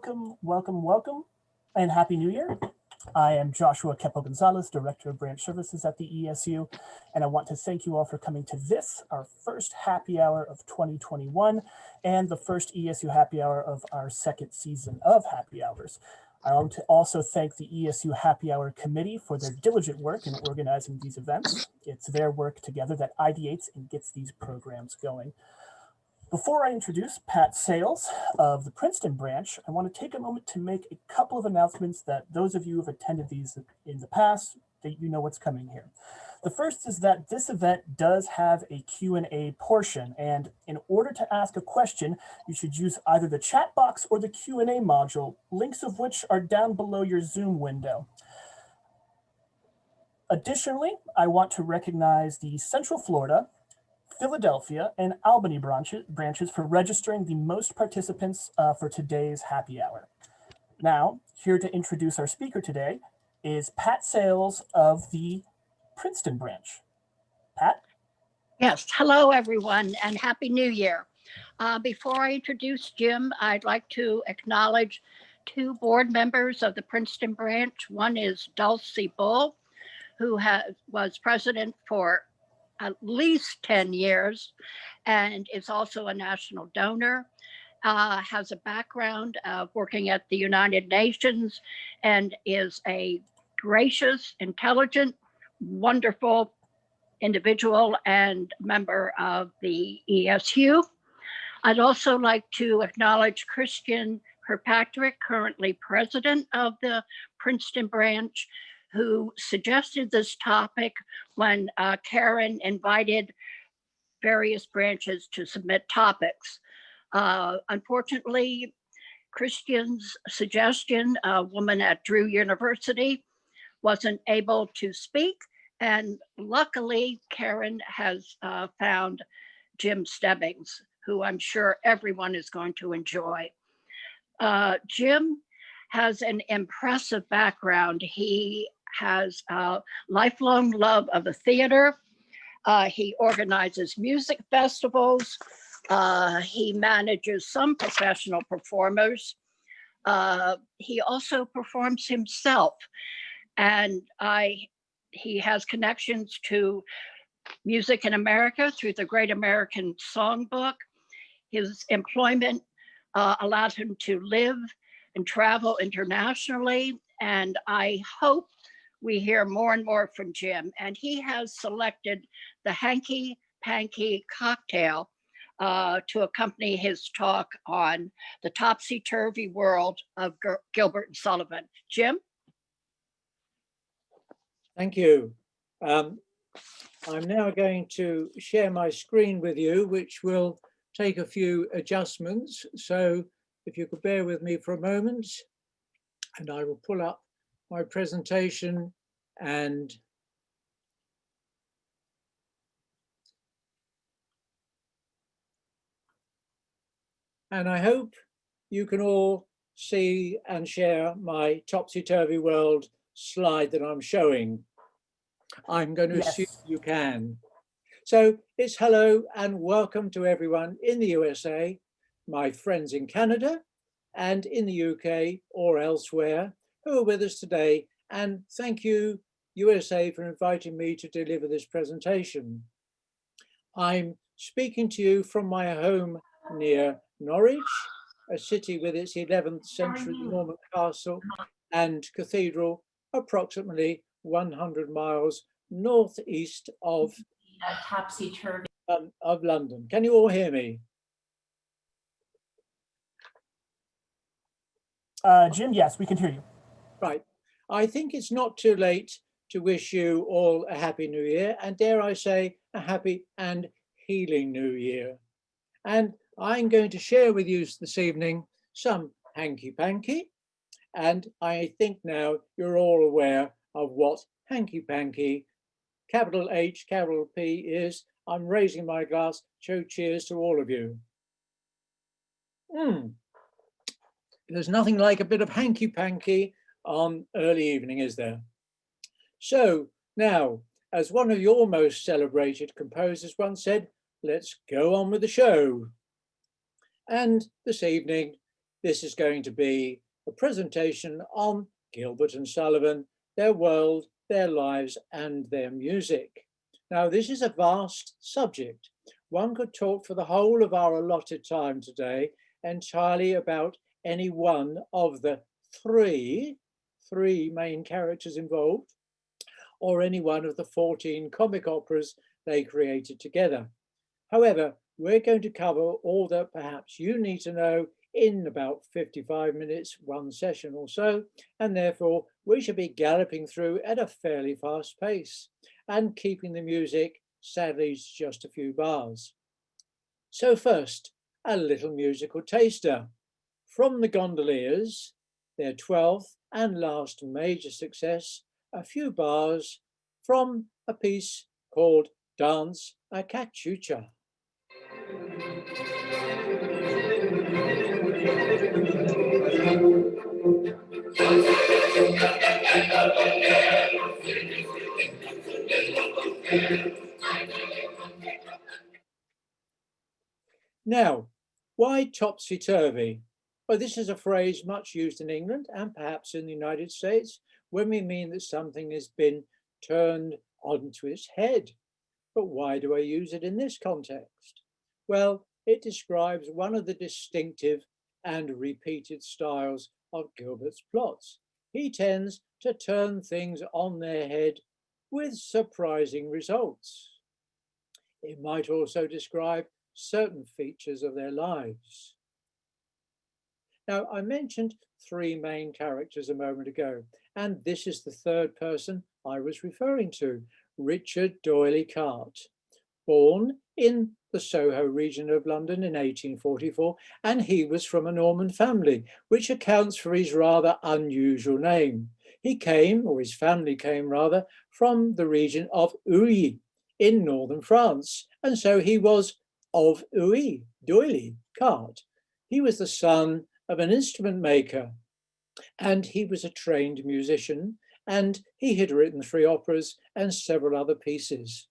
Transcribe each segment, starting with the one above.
Welcome, welcome, welcome, and Happy New Year. I am Joshua Kepo-Gonzalez, Director of Branch Services at the ESU, and I want to thank you all for coming to this, our first happy hour of 2021, and the first ESU happy hour of our second season of happy hours. I want to also thank the ESU Happy Hour Committee for their diligent work in organizing these events. It's their work together that ideates and gets these programs going. Before I introduce Pat Sales of the Princeton branch, I want to take a moment to make a couple of announcements that those of you who have attended these in the past, that you know what's coming here. The first is that this event does have a Q&A portion, and in order to ask a question, you should use either the chat box or the Q&A module, links of which are down below your Zoom window. Additionally, I want to recognize the Central Florida, Philadelphia, and Albany branches for registering the most participants for today's happy hour. Now, here to introduce our speaker today is Pat Sales of the Princeton branch. Pat? Yes, hello everyone and Happy New Year. Before I introduce Jim, I'd like to acknowledge two board members of the Princeton branch. One is Dulcie Bull, who was president for at least 10 years and is also a national donor, has a background of working at the United Nations and is a gracious, intelligent, wonderful individual and member of the ESU. I'd also like to acknowledge Christian Kirkpatrick, currently president of the Princeton branch, who suggested this topic when Karen invited various branches to submit topics. Unfortunately, Christian's suggestion, a woman at Drew University, wasn't able to speak. And luckily, Karen has found Jim Stebbings, who I'm sure everyone is going to enjoy. Jim has an impressive background. He has a lifelong love of the theater. He organizes music festivals. He manages some professional performers. He also performs himself. And he has connections to music in America through the Great American Songbook. His employment allowed him to live and travel internationally. And I hope we hear more and more from Jim. And he has selected the Hanky Panky cocktail to accompany his talk on the topsy-turvy world of Gilbert and Sullivan. Jim? Thank you. I'm now going to share my screen with you, which will take a few adjustments. So if you could bear with me for a moment, and I will pull up my presentation and I hope you can all see and share my topsy-turvy world slide that I'm showing. I'm going to assume you can. So it's hello and welcome to everyone in the USA, my friends in Canada and in the UK or elsewhere who are with us today. And thank you, USA, for inviting me to deliver this presentation. I'm speaking to you from my home near Norwich, a city with its 11th century Norman castle and cathedral, approximately 100 miles northeast of Topsy-Turvey of London. Can you all hear me? Jim, yes, we can hear you. Right. I think it's not too late to wish you all a happy new year, and dare I say, a happy and healing new year. And I'm going to share with you this evening some hanky-panky, and I think now you're all aware of what hanky-panky, capital H, capital P is. I'm raising my glass, so cheers to all of you. There's nothing like a bit of hanky-panky on early evening, is there? So now, as one of your most celebrated composers once said, let's go on with the show. And this evening, This is going to be a presentation on Gilbert and Sullivan, their world, their lives, and their music. Now, this is a vast subject. One could talk for the whole of our allotted time today entirely about any one of the three main characters involved, or any one of the 14 comic operas they created together. However, we're going to cover all that perhaps you need to know in about 55 minutes, one session or so, and therefore we should be galloping through at a fairly fast pace and keeping the music, sadly, just a few bars. So first, a little musical taster. From the Gondoliers, their 12th and last major success, a few bars from a piece called Dance a Cachucha. Now, why topsy-turvy? Well, this is a phrase much used in England and perhaps in the United States when we mean that something has been turned onto its head. But why do I use it in this context? Well, it describes one of the distinctive and repeated styles of Gilbert's plots. He tends to turn things on their head with surprising results. It might also describe certain features of their lives. Now, I mentioned three main characters a moment ago, and this is the third person I was referring to, Richard D'Oyley Carte, born in the Soho region of London in 1844, and he was from a Norman family, which accounts for his rather unusual name. He came, or his family came rather, from the region of Uy in northern France, and so he was of Uy, D'Oyley Carte. He was the son of an instrument maker, and he was a trained musician, and he had written 3 operas and several other pieces.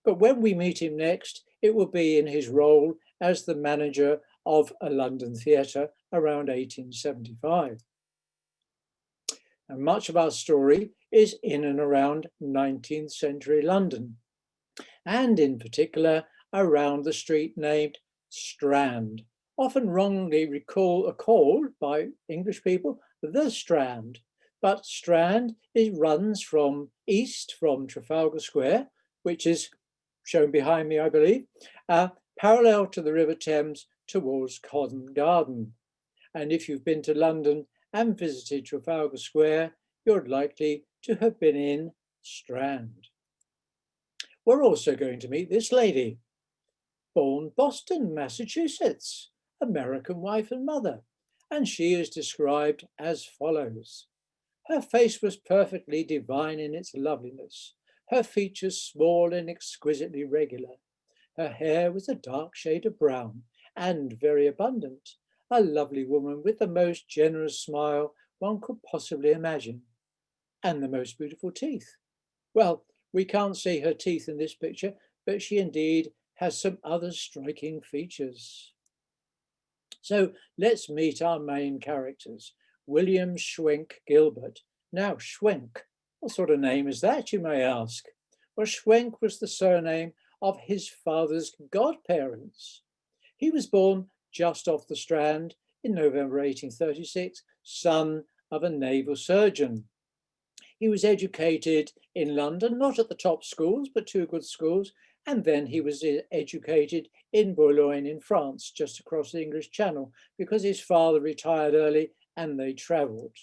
But when we meet him next, it will be in his role as the manager of a London theatre around 1875. And much of our story is in and around 19th century London, and in particular around the street named Strand, often wrongly called by English people the Strand. But Strand runs from east from Trafalgar Square, which is shown behind me, I believe, parallel to the River Thames towards Covent Garden. And if you've been to London and visited Trafalgar Square, you're likely to have been in Strand. We're also going to meet this lady, born Boston, Massachusetts, American wife and mother, and she is described as follows. Her face was perfectly divine in its loveliness, her features small and exquisitely regular. Her hair was a dark shade of brown and very abundant, a lovely woman with the most generous smile one could possibly imagine, and the most beautiful teeth. Well, we can't see her teeth in this picture, but she indeed has some other striking features. So let's meet our main characters. William Schwenk Gilbert. Now, Schwenk, what sort of name is that, you may ask? Well, Schwenk was the surname of his father's godparents. He was born just off the Strand in November 1836, son of a naval surgeon. He was educated in London, not at the top schools, but 2 good schools, and then he was educated in Boulogne in France, just across the English Channel, because his father retired early and they travelled.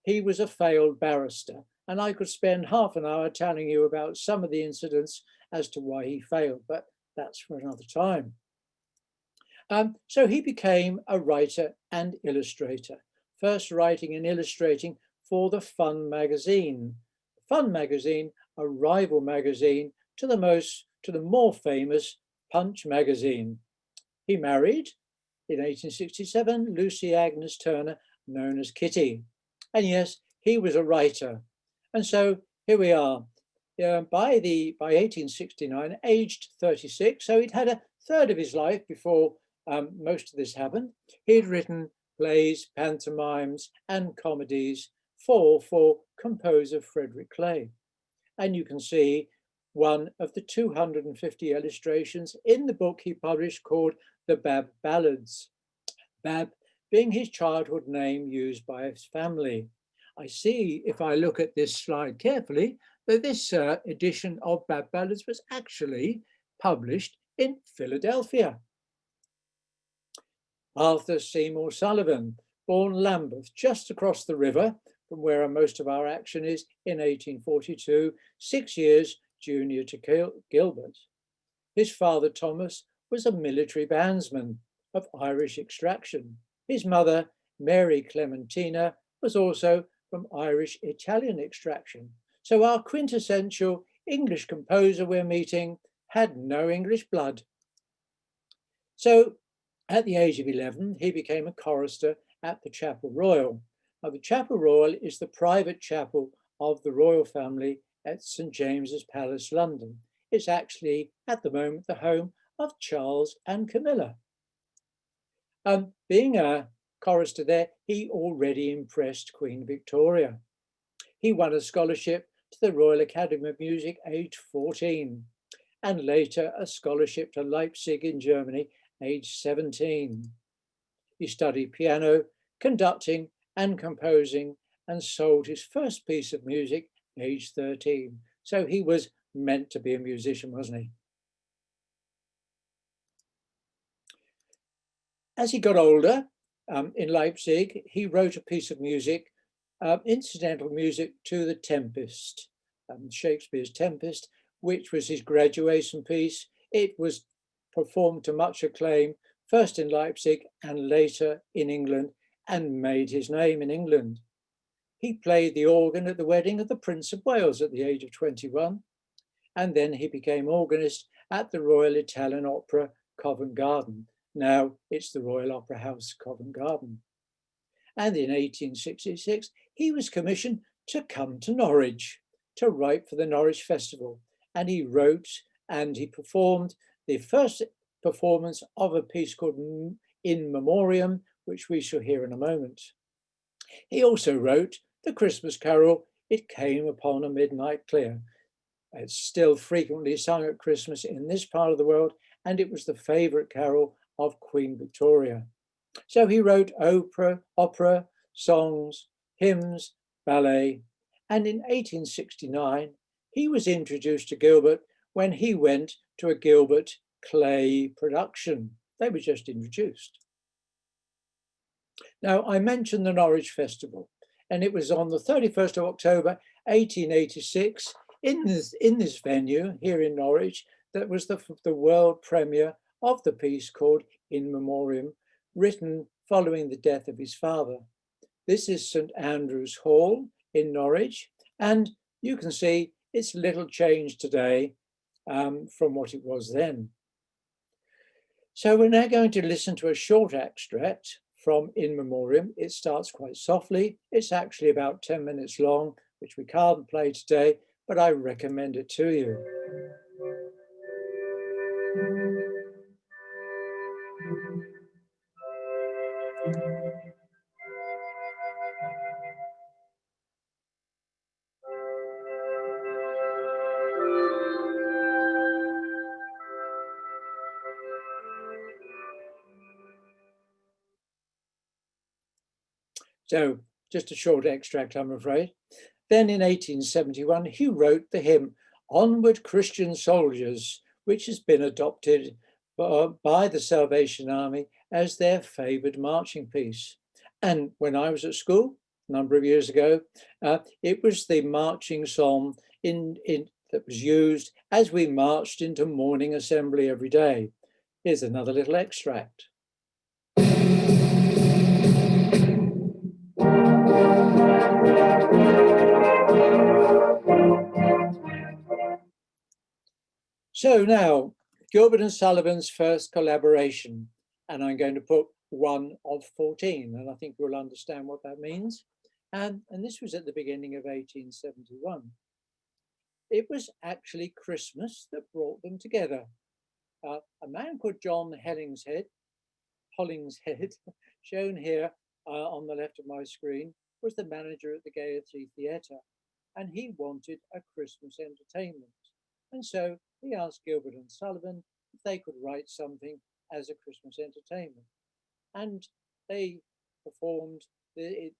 He was a failed barrister, and I could spend half an hour telling you about some of the incidents as to why he failed, but that's for another time. So he became a writer and illustrator, first writing and illustrating for the Fun magazine. Fun magazine, a rival magazine to the more famous Punch magazine. He married in 1867 Lucy Agnes Turner, known as Kitty. And yes, he was a writer. And so here we are. By 1869, aged 36, so he'd had a third of his life before most of this happened. He'd written plays, pantomimes, and comedies, for composer Frederick Clay. And you can see one of the 250 illustrations in the book he published called The Bab Ballads. Bab being his childhood name used by his family. I see, if I look at this slide carefully, that this edition of Bab Ballads was actually published in Philadelphia. Arthur Seymour Sullivan, born Lambeth, just across the river from where most of our action is, in 1842, 6 years junior to Gilbert. His father, Thomas, was a military bandsman of Irish extraction. His mother, Mary Clementina, was also from Irish-Italian extraction. So our quintessential English composer we're meeting had no English blood. So at the age of 11, he became a chorister at the Chapel Royal. Now, the Chapel Royal is the private chapel of the royal family at St. James's Palace, London. It's actually, at the moment, the home of Charles and Camilla. Being a chorister there, he already impressed Queen Victoria. He won a scholarship to the Royal Academy of Music aged 14, and later a scholarship to Leipzig in Germany aged 17. He studied piano, conducting and composing, and sold his first piece of music aged 13. So he was meant to be a musician, wasn't he? As he got older, in Leipzig, he wrote a piece of music, incidental music to The Tempest, Shakespeare's Tempest, which was his graduation piece. It was performed to much acclaim, first in Leipzig and later in England, and made his name in England. He played the organ at the wedding of the Prince of Wales at the age of 21, and then he became organist at the Royal Italian Opera, Covent Garden. Now it's the Royal Opera House, Covent Garden. And in 1866, he was commissioned to come to Norwich to write for the Norwich Festival. And he wrote and he performed the first performance of a piece called In Memoriam, which we shall hear in a moment. He also wrote the Christmas carol, It Came Upon a Midnight Clear. It's still frequently sung at Christmas in this part of the world, and it was the favourite carol of Queen Victoria. So he wrote opera, songs, hymns, ballet, and in 1869, he was introduced to Gilbert when he went to a Gilbert Clay production. They were just introduced. Now, I mentioned the Norwich Festival, and it was on the 31st of October, 1886, in this venue here in Norwich, that was the world premiere of the piece called In Memoriam, written following the death of his father. This is St. Andrew's Hall in Norwich, and you can see it's little changed today from what it was then. So we're now going to listen to a short extract from In Memoriam. It starts quite softly. It's actually about 10 minutes long, which we can't play today, but I recommend it to you. So just a short extract, I'm afraid. Then in 1871, he wrote the hymn Onward Christian Soldiers, which has been adopted by the Salvation Army as their favoured marching piece. And when I was at school, a number of years ago, it was the marching song that was used as we marched into morning assembly every day. Here's another little extract. So now, Gilbert and Sullivan's first collaboration, and I'm going to put 1 of 14, and I think you'll understand what that means. And this was at the beginning of 1871. It was actually Christmas that brought them together. A man called John Hollingshead, shown here on the left of my screen, was the manager at the Gaiety Theatre, and he wanted a Christmas entertainment. And so he asked Gilbert and Sullivan if they could write something as a Christmas entertainment. And they performed, it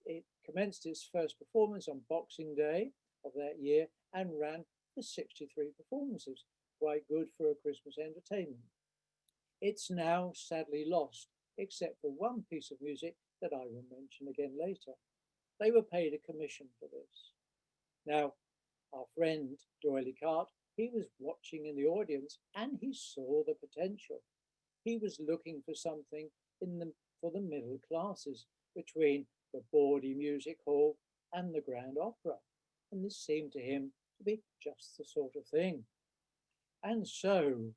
commenced its first performance on Boxing Day of that year and ran for 63 performances, quite good for a Christmas entertainment. It's now sadly lost, except for one piece of music that I will mention again later. They were paid a commission for this. Now, our friend D'Oyly Carte, he was watching in the audience and he saw the potential. He was looking for something for the middle classes between the bawdy music hall and the Grand Opera. And this seemed to him to be just the sort of thing. And so,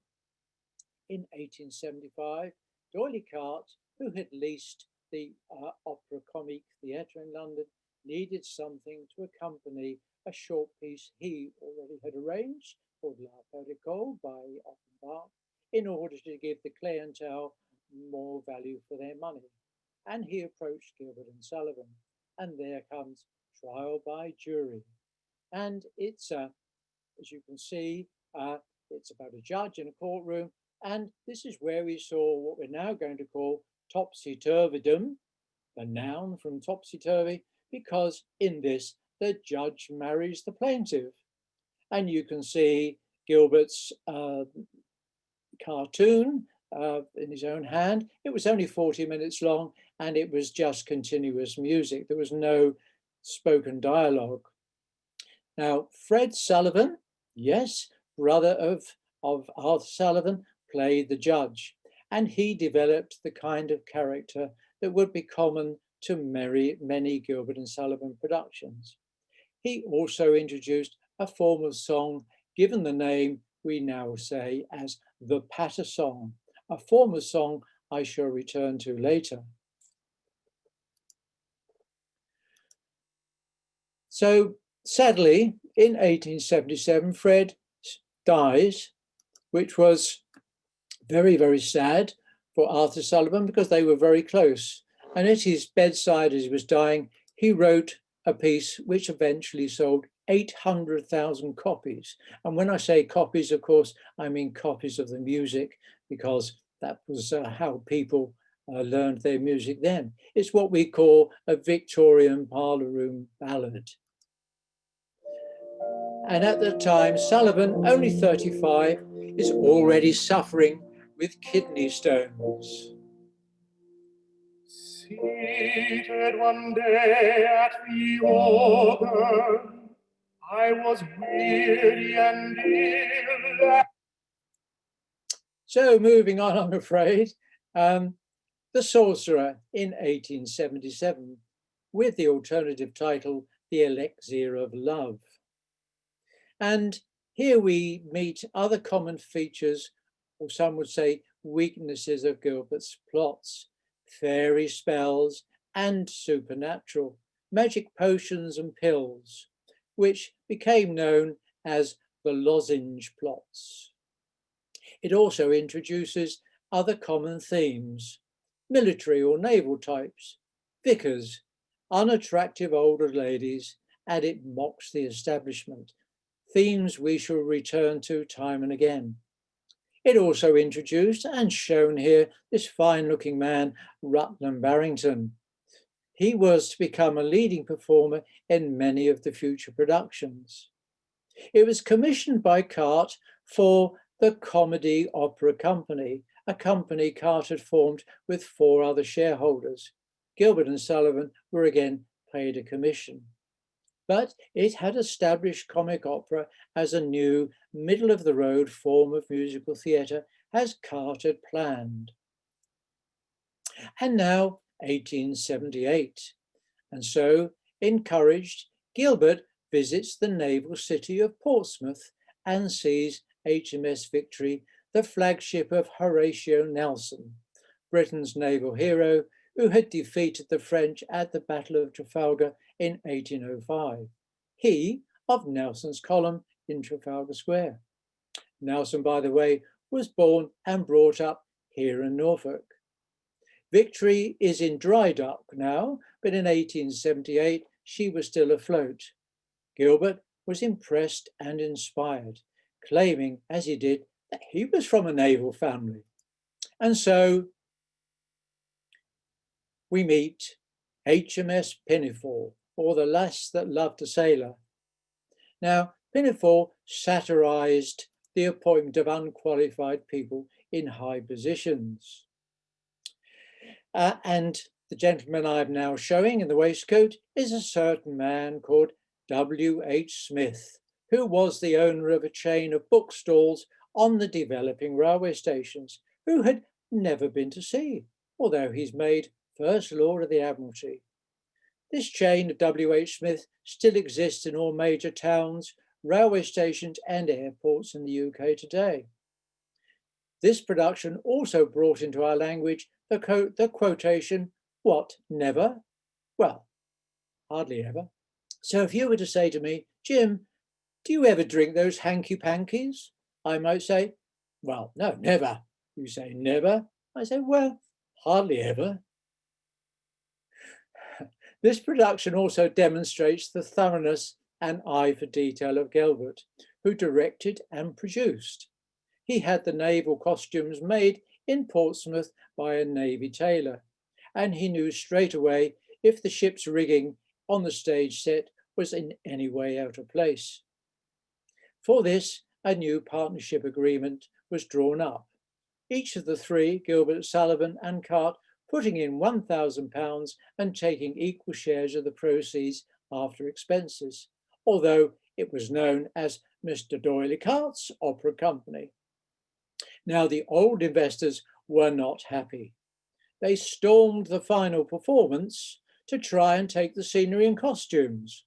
in 1875, D'Oyly Carte, who had leased the Opera Comique Theatre in London, needed something to accompany a short piece he already had arranged called La Pericole by Offenbach in order to give the clientele more value for their money. And he approached Gilbert and Sullivan, and there comes Trial by Jury. And it's, as you can see, it's about a judge in a courtroom, and this is where we saw what we're now going to call topsy-turveydom, the noun from topsy-turvy, because in this, the judge marries the plaintiff. And you can see Gilbert's cartoon in his own hand. It was only 40 minutes long, and it was just continuous music. There was no spoken dialogue. Now, Fred Sullivan, yes, brother of Arthur Sullivan, played the judge, and he developed the kind of character that would be common to many Gilbert and Sullivan productions. He also introduced a form of song given the name we now say as the patter song, a form of song I shall return to later. So sadly, in 1877, Fred dies, which was very, very sad for Arthur Sullivan because they were very close. And at his bedside as he was dying, he wrote a piece which eventually sold 800,000 copies. And when I say copies, of course, I mean copies of the music, because that was how people learned their music then. It's what we call a Victorian parlour room ballad. And at the time, Sullivan, only 35, is already suffering with kidney stones. Seated one day at the organ, I was weary and ill. So moving on, I'm afraid, The Sorcerer in 1877, with the alternative title, The Elixir of Love. And here we meet other common features, or some would say weaknesses of Gilbert's plots: fairy spells and supernatural, magic potions and pills, which became known as the lozenge plots. It also introduces other common themes: military or naval types, vicars, unattractive older ladies, and it mocks the establishment, themes we shall return to time and again. It also introduced and shown here this fine-looking man, Rutland Barrington. He was to become a leading performer in many of the future productions. It was commissioned by Carte for the Comedy Opera Company, a company Carte had formed with 4 other shareholders. Gilbert and Sullivan were again paid a commission. But it had established comic opera as a new middle-of-the-road form of musical theatre, as Carte had planned. And now 1878. And so, encouraged, Gilbert visits the naval city of Portsmouth and sees HMS Victory, the flagship of Horatio Nelson, Britain's naval hero who had defeated the French at the Battle of Trafalgar in 1805. He of Nelson's column in Trafalgar Square. Nelson, by the way, was born and brought up here in Norfolk. Victory is in dry dock now, but in 1878 she was still afloat. Gilbert was impressed and inspired, claiming, as he did, that he was from a naval family. And so we meet HMS Pinafore, or the lass that loved a sailor. Now, Pinafore satirized the appointment of unqualified people in high positions. And the gentleman I'm now showing in the waistcoat is a certain man called W.H. Smith, who was the owner of a chain of bookstalls on the developing railway stations, who had never been to sea, although he's made First Lord of the Admiralty. This chain of W.H. Smith still exists in all major towns, railway stations and airports in the UK today. This production also brought into our language the quotation, "What, never?" Well, hardly ever. So if you were to say to me, "Jim, do you ever drink those hanky-pankies?" I might say, "Well, no, never." You say, "Never?" I say, "Well, hardly ever." This production also demonstrates the thoroughness and eye for detail of Gilbert, who directed and produced. He had the naval costumes made in Portsmouth by a Navy tailor, and he knew straight away if the ship's rigging on the stage set was in any way out of place. For this, a new partnership agreement was drawn up. Each of the three, Gilbert, Sullivan and Cart, putting in £1,000 and taking equal shares of the proceeds after expenses, although it was known as Mr. D'Oyly Cart's Opera Company. Now, the old investors were not happy. They stormed the final performance to try and take the scenery and costumes,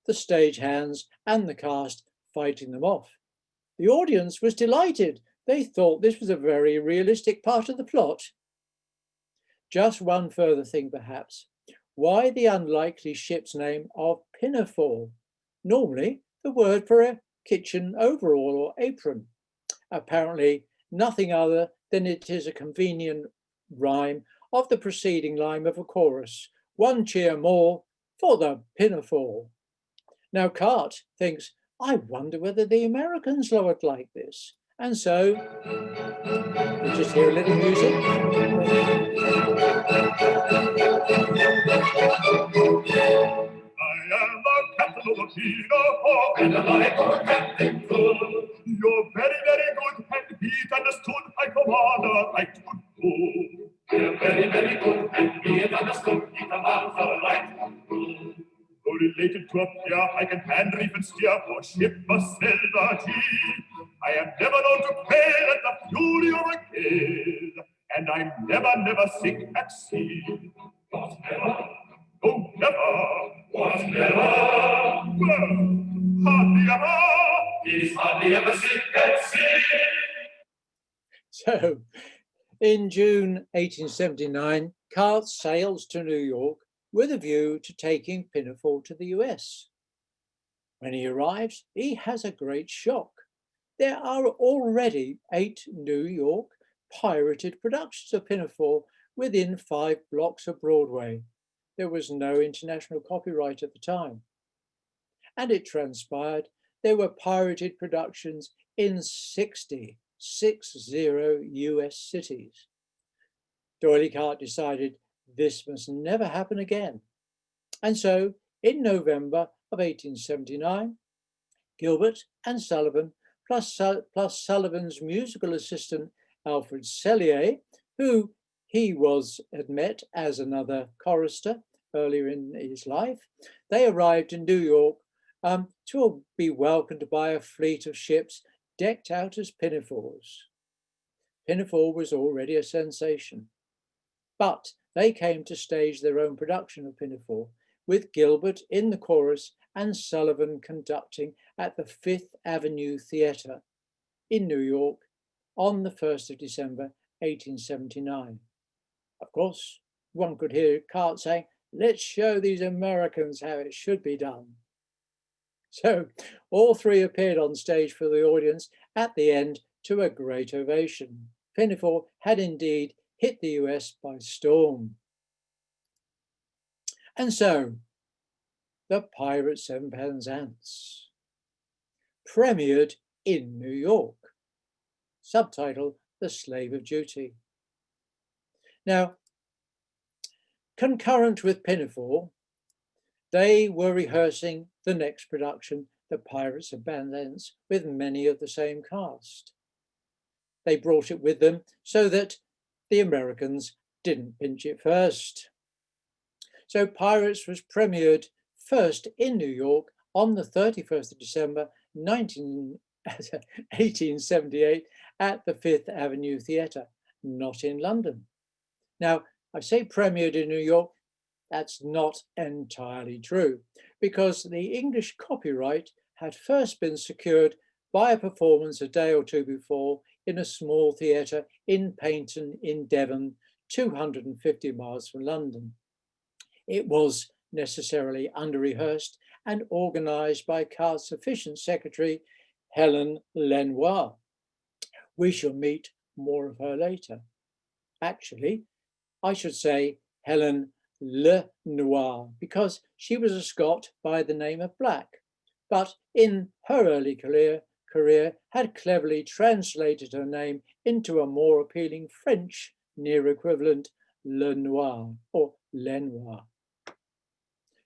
the stagehands and the cast fighting them off. The audience was delighted. They thought this was a very realistic part of the plot. Just one further thing, perhaps. Why the unlikely ship's name of Pinafore? Normally, the word for a kitchen overall or apron. Apparently, nothing other than it is a convenient rhyme of the preceding line of a chorus. One cheer more for the Pinafore. Now, Cart thinks, I wonder whether the Americans lowered like this. And so, we just hear a little music. I am the captain of the Pinafore, and I like our captain good. You're very, very good, and be it understood, I command a right good crew. You're very, very good, and be it understood, you command a right good crew. Though related to a peer, I can hand, reef, and steer, for ship must sail the sea. I am never known to quail at the fury of a gale, and I'm never, never sick at sea. Not never. Oh, never, was never. Well, hardly ever. He's hardly ever sick at sea. So, in June 1879, Cart sails to New York with a view to taking Pinafore to the US. When he arrives, he has a great shock. There are already 8 New York pirated productions of Pinafore within 5 blocks of Broadway. There was no international copyright at the time. And it transpired there were pirated productions in 60 US cities. D'Oyly Cart decided this must never happen again. And so, in November of 1879, Gilbert and Sullivan, plus Sullivan's musical assistant, Alfred Cellier, who he had met as another chorister earlier in his life, they arrived in New York to be welcomed by a fleet of ships decked out as pinafores. Pinafore was already a sensation, but they came to stage their own production of Pinafore, with Gilbert in the chorus and Sullivan conducting at the Fifth Avenue Theatre in New York on the 1st of December, 1879. Of course, one could hear Cart saying, let's show these Americans how it should be done. So all three appeared on stage for the audience at the end to a great ovation. Pinafore had indeed hit the US by storm. And so, The Pirate Seven Penzance premiered in New York. Subtitle, The Slave of Duty. Now, concurrent with Pinafore, they were rehearsing the next production, The Pirates of Penzance, with many of the same cast. They brought it with them so that the Americans didn't pinch it first. So Pirates was premiered first in New York on the 31st of December 1878 at the Fifth Avenue Theatre, not in London. Now, I say premiered in New York, that's not entirely true, because the English copyright had first been secured by a performance a day or two before in a small theatre in Paynton in Devon, 250 miles from London. It was necessarily under-rehearsed and organised by cast efficient secretary Helen Lenoir. We shall meet more of her later. Actually, I should say Helen Lenoir, because she was a Scot by the name of Black, but in her early career had cleverly translated her name into a more appealing French near equivalent, Lenoir or Lenoir.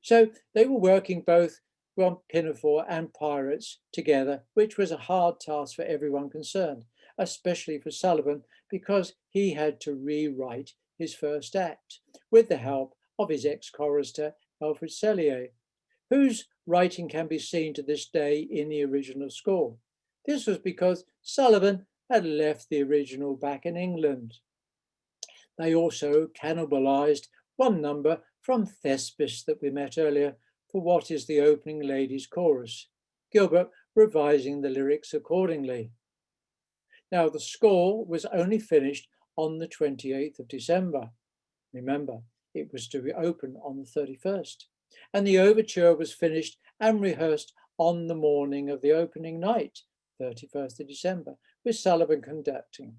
So they were working both on Pinafore and Pirates together, which was a hard task for everyone concerned, especially for Sullivan, because he had to rewrite his first act with the help of his ex-chorister, Alfred Sellier, whose writing can be seen to this day in the original score. This was because Sullivan had left the original back in England. They also cannibalized one number from Thespis that we met earlier for what is the opening ladies' chorus, Gilbert revising the lyrics accordingly. Now, the score was only finished on the 28th of December. Remember, it was to open on the 31st. And the overture was finished and rehearsed on the morning of the opening night, 31st of December, with Sullivan conducting.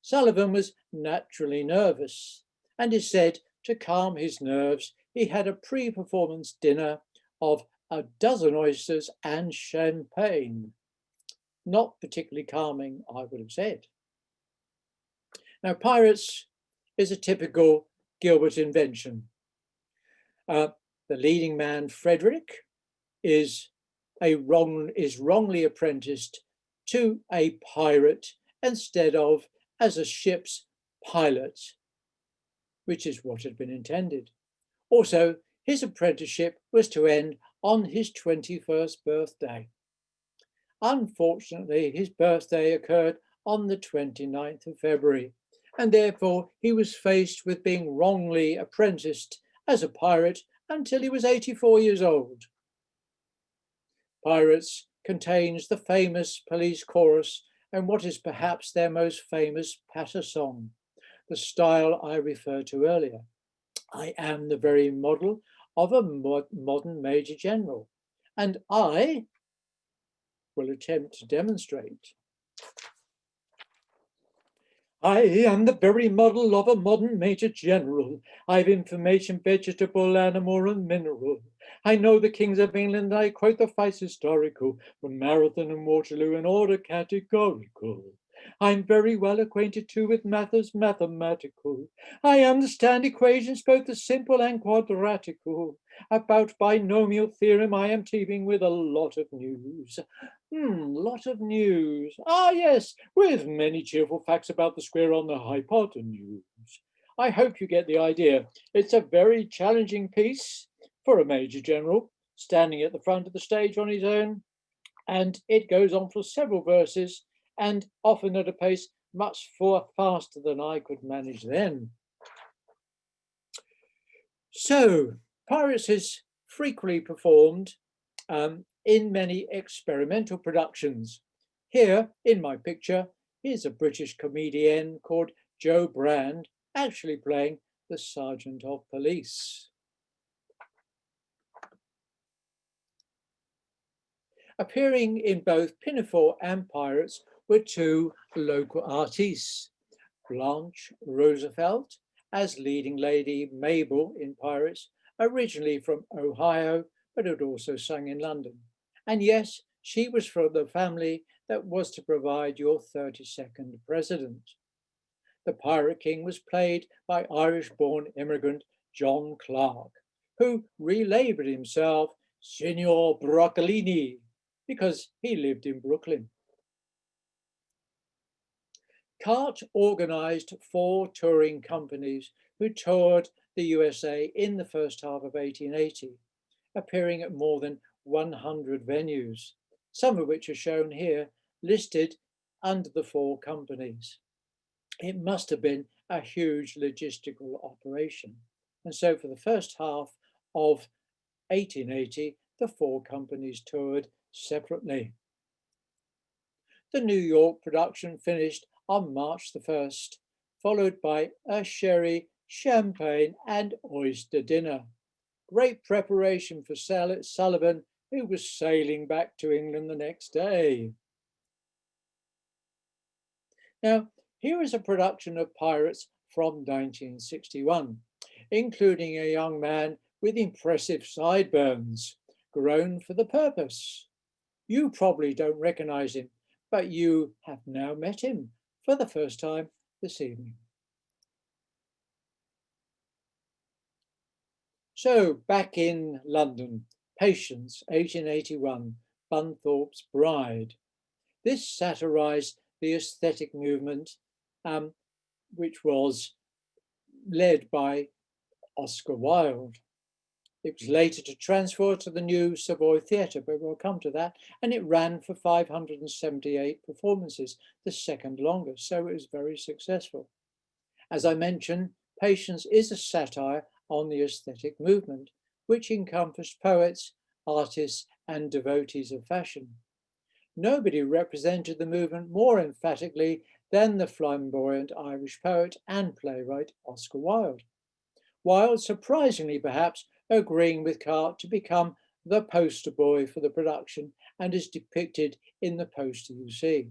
Sullivan was naturally nervous, and is said to calm his nerves, he had a pre-performance dinner of a dozen oysters and champagne. Not particularly calming, I would have said. Now, Pirates is a typical Gilbert invention. The leading man, Frederick, is wrongly apprenticed to a pirate instead of as a ship's pilot, which is what had been intended. Also, his apprenticeship was to end on his 21st birthday. Unfortunately, his birthday occurred on the 29th of February, and therefore he was faced with being wrongly apprenticed as a pirate until he was 84 years old. Pirates contains the famous police chorus and what is perhaps their most famous patter song, the style I referred to earlier. I am the very model of a modern Major General, and I will attempt to demonstrate. I am the very model of a modern Major General. I've information, vegetable, animal, and mineral. I know the kings of England, I quote the facts historical, from Marathon and Waterloo in order categorical. I'm very well acquainted too with matters mathematical. I understand equations both the simple and quadratical. About binomial theorem I am teeming with a lot of news. Lot of news. Ah, yes, with many cheerful facts about the square on the hypotenuse. I hope you get the idea. It's a very challenging piece for a Major General, standing at the front of the stage on his own, and it goes on for several verses, and often at a pace much faster than I could manage then. So, Pirates is frequently performed in many experimental productions. Here, in my picture, is a British comedian called Joe Brand, actually playing the Sergeant of Police. Appearing in both Pinafore and Pirates were two local artistes, Blanche Roosevelt as leading Lady Mabel in Pirates, originally from Ohio, but had also sung in London. And yes, she was from the family that was to provide your 32nd president. The Pirate King was played by Irish-born immigrant John Clark, who relabeled himself Signor Broccolini because he lived in Brooklyn. Cart organized 4 touring companies who toured the USA in the first half of 1880, appearing at more than 100 venues, some of which are shown here, listed under the 4 companies. It must have been a huge logistical operation. And so for the first half of 1880, the 4 companies toured separately. The New York production finished on March the 1st, followed by a sherry, champagne and oyster dinner. Great preparation for Sullivan, who was sailing back to England the next day. Now, here is a production of Pirates from 1961, including a young man with impressive sideburns, grown for the purpose. You probably don't recognize him, but you have now met him for the first time this evening. So back in London, Patience, 1881, Bunthorpe's Bride. This satirized the aesthetic movement, which was led by Oscar Wilde. It was later to transfer to the new Savoy Theatre, but we'll come to that. And it ran for 578 performances, the second longest, so it was very successful. As I mentioned, Patience is a satire on the aesthetic movement, which encompassed poets, artists, and devotees of fashion. Nobody represented the movement more emphatically than the flamboyant Irish poet and playwright Oscar Wilde. Wilde, surprisingly perhaps, agreeing with Cart to become the poster boy for the production and is depicted in the poster you see.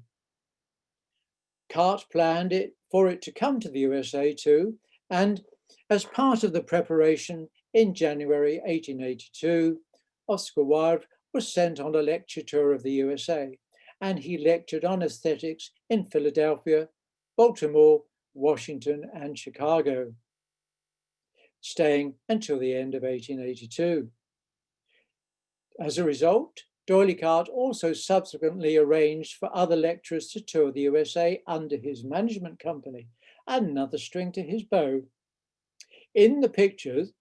Cart planned for it to come to the USA too, and as part of the preparation in January 1882, Oscar Wilde was sent on a lecture tour of the USA, and he lectured on aesthetics in Philadelphia, Baltimore, Washington, and Chicago, staying until the end of 1882. As a result, D'Oyly Carte also subsequently arranged for other lecturers to tour the USA under his management company, another string to his bow. In the pictures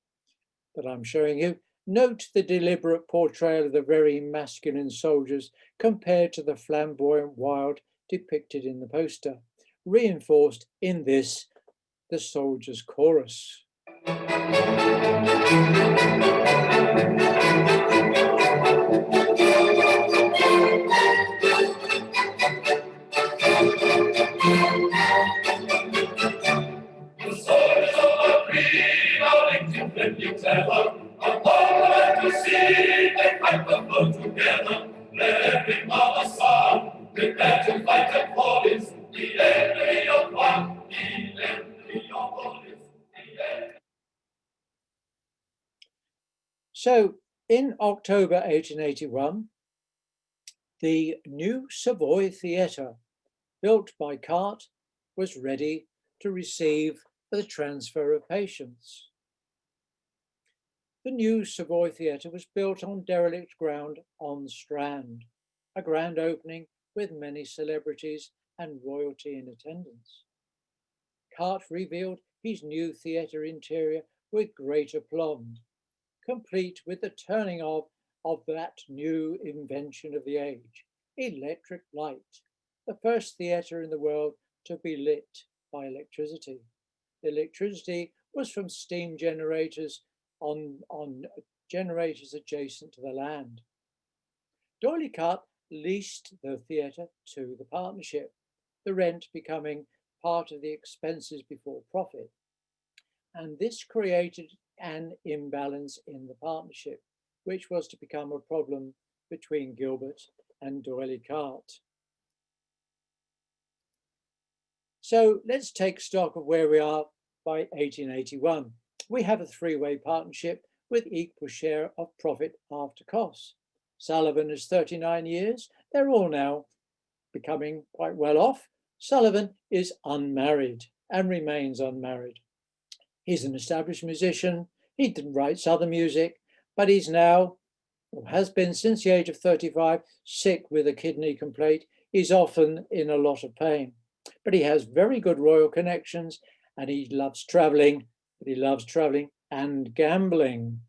that I'm showing you, note the deliberate portrayal of the very masculine soldiers compared to the flamboyant Wilde depicted in the poster, reinforced in this, the soldiers' chorus. Together, let every mother son prepare to fight and fall is the enemy of one, the enemy of all is the enemy. So in October 1881, the new Savoy Theatre, built by Carte, was ready to receive the transfer of Patience. The new Savoy Theatre was built on derelict ground on the Strand, a grand opening with many celebrities and royalty in attendance. Carte revealed his new theatre interior with great aplomb, complete with the turning of that new invention of the age, electric light, the first theatre in the world to be lit by electricity. The electricity was from steam generators on generators adjacent to the land. D'Oyly Carte leased the theatre to the partnership, the rent becoming part of the expenses before profit. And this created an imbalance in the partnership, which was to become a problem between Gilbert and D'Oyly Carte. So let's take stock of where we are by 1881. We have a three-way partnership with equal share of profit after costs. Sullivan is 39 years. They're all now becoming quite well off. Sullivan is unmarried and remains unmarried. He's an established musician. He writes other music, but he's now, or has been since the age of 35, sick with a kidney complaint. He's often in a lot of pain, but he has very good royal connections and he loves traveling, but he loves traveling and gambling.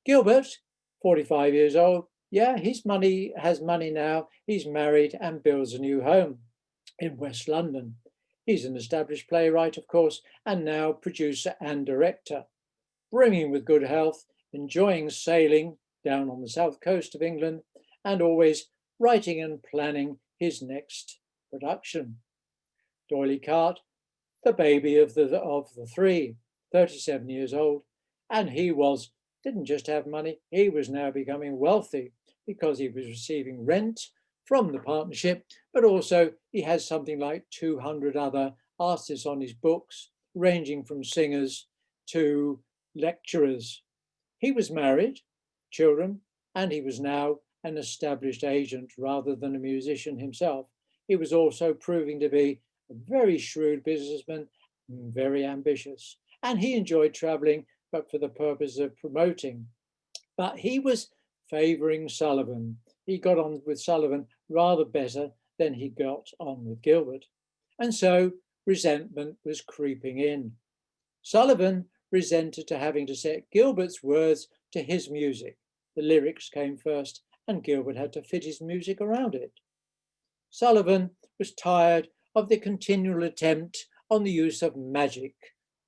Gilbert, 45 years old, yeah, has money now. He's married and builds a new home in West London. He's an established playwright, of course, and now producer and director, brimming with good health, enjoying sailing down on the south coast of England, and always writing and planning his next production. D'Oyly Carte, the baby of the three, 37 years old, and he didn't just have money, he was now becoming wealthy because he was receiving rent from the partnership, but also he has something like 200 other artists on his books, ranging from singers to lecturers. He was married, children, and he was now an established agent rather than a musician himself. He was also proving to be a very shrewd businessman, very ambitious, and he enjoyed traveling, but for the purpose of promoting. But he was favoring Sullivan. He got on with Sullivan rather better than he got on with Gilbert. And so resentment was creeping in. Sullivan resented to having to set Gilbert's words to his music. The lyrics came first, and Gilbert had to fit his music around it. Sullivan was tired of the continual attempt on the use of magic,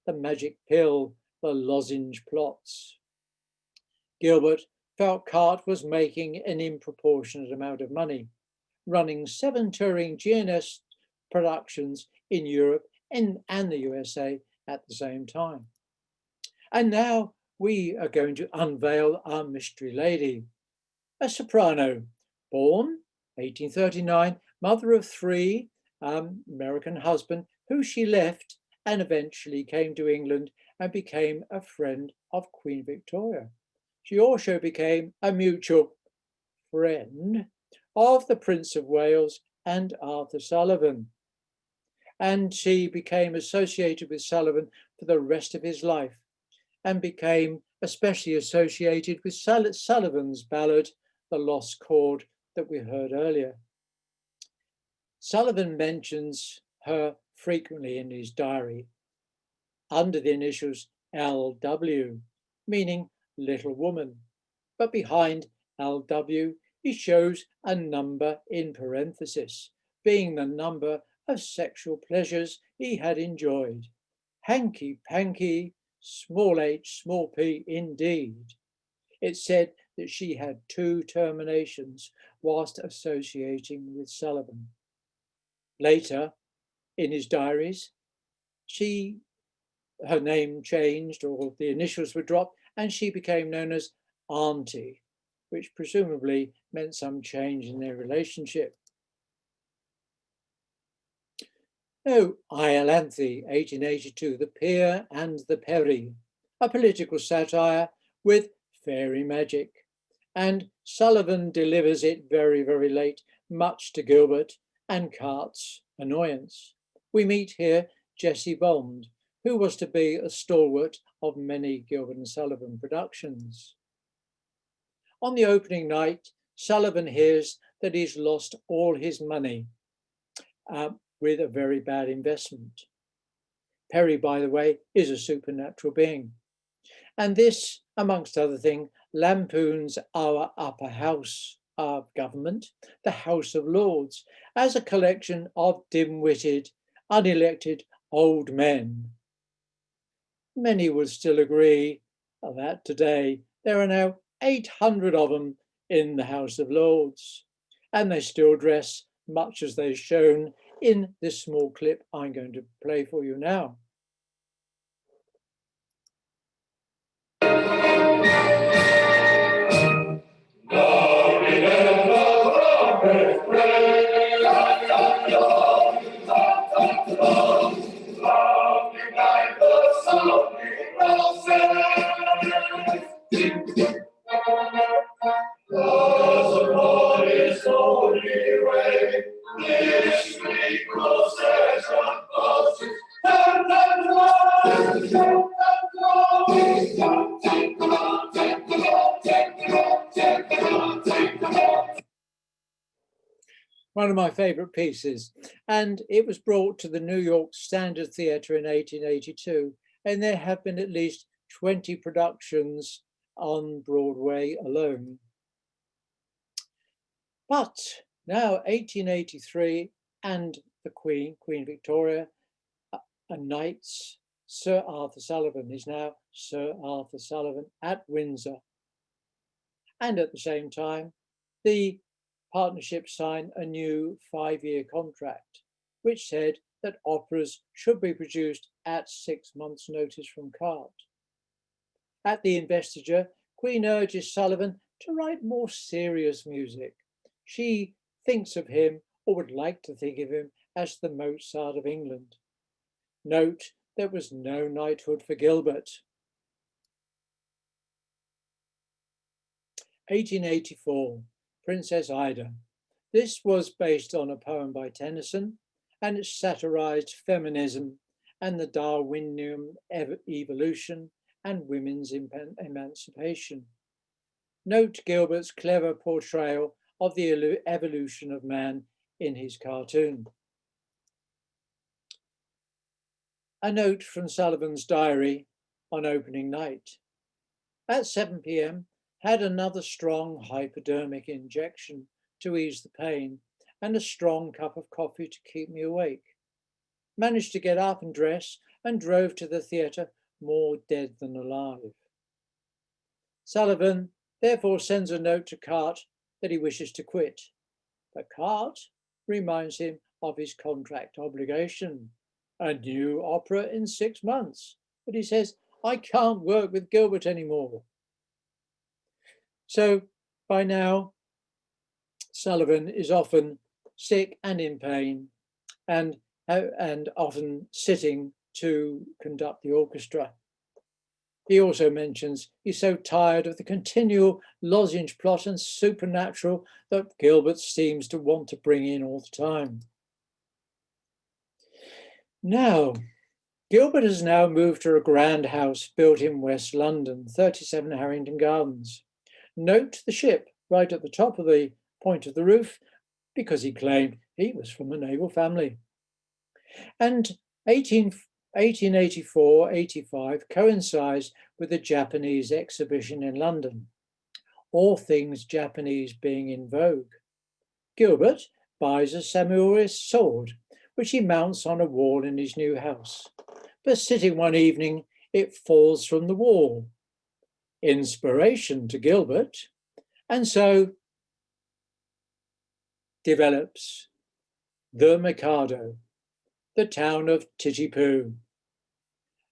the magic pill, the lozenge plots. Gilbert felt Carte was making an disproportionate amount of money, running 7 touring GNS productions in Europe and the USA at the same time. And now we are going to unveil our mystery lady, a soprano, born 1839, mother of 3, American husband, who she left and eventually came to England and became a friend of Queen Victoria. She also became a mutual friend of the Prince of Wales and Arthur Sullivan. And she became associated with Sullivan for the rest of his life and became especially associated with Sullivan's ballad, The Lost Chord, that we heard earlier. Sullivan mentions her frequently in his diary under the initials LW, meaning little woman. But behind LW, he shows a number in parenthesis, being the number of sexual pleasures he had enjoyed. Hanky panky, small h, small p, indeed. It said that she had 2 terminations whilst associating with Sullivan. Later, in his diaries, her name changed, or the initials were dropped, and she became known as Auntie, which presumably meant some change in their relationship. No, Iolanthe, 1882, The Peer and the Peri, a political satire with fairy magic. And Sullivan delivers it very, very late, much to Gilbert and Carte's annoyance. We meet here Jessie Bond, who was to be a stalwart of many Gilbert and Sullivan productions. On the opening night, Sullivan hears that he's lost all his money with a very bad investment. Peri, by the way, is a supernatural being. And this, amongst other things, lampoons our upper house of government, the House of Lords, as a collection of dim-witted, unelected old men. Many would still agree that today there are now 800 of them in the House of Lords, and they still dress much as they've shown in this small clip I'm going to play for you now. One of my favourite pieces, and it was brought to the New York Standard Theatre in 1882, and there have been at least 20 productions on Broadway alone. But now 1883 and the Queen Victoria, knights Sir Arthur Sullivan is now Sir Arthur Sullivan at Windsor. And at the same time, the partnership signed a new 5-year contract, which said that operas should be produced at 6 months' notice from Carte. At the investiture, Queen urges Sullivan to write more serious music. She thinks of him, or would like to think of him, as the Mozart of England. Note, there was no knighthood for Gilbert. 1884. Princess Ida. This was based on a poem by Tennyson, and it satirized feminism and the Darwinian evolution and women's emancipation. Note Gilbert's clever portrayal of the evolution of man in his cartoon. A note from Sullivan's diary on opening night. At 7 p.m, had another strong hypodermic injection to ease the pain and a strong cup of coffee to keep me awake. Managed to get up and dress and drove to the theatre more dead than alive. Sullivan therefore sends a note to Carte that he wishes to quit, but Carte reminds him of his contract obligation, a new opera in 6 months. But he says, I can't work with Gilbert anymore. So by now, Sullivan is often sick and in pain and often sitting to conduct the orchestra. He also mentions he's so tired of the continual lozenge plot and supernatural that Gilbert seems to want to bring in all the time. Now, Gilbert has now moved to a grand house built in West London, 37 Harrington Gardens. Note the ship right at the top of the point of the roof, because he claimed he was from a naval family. And 1884-85 coincides with the Japanese exhibition in London, all things Japanese being in vogue. Gilbert buys a samurai sword, which he mounts on a wall in his new house. But sitting one evening, it falls from the wall. Inspiration to Gilbert, and so develops The Mikado, the town of Titipu,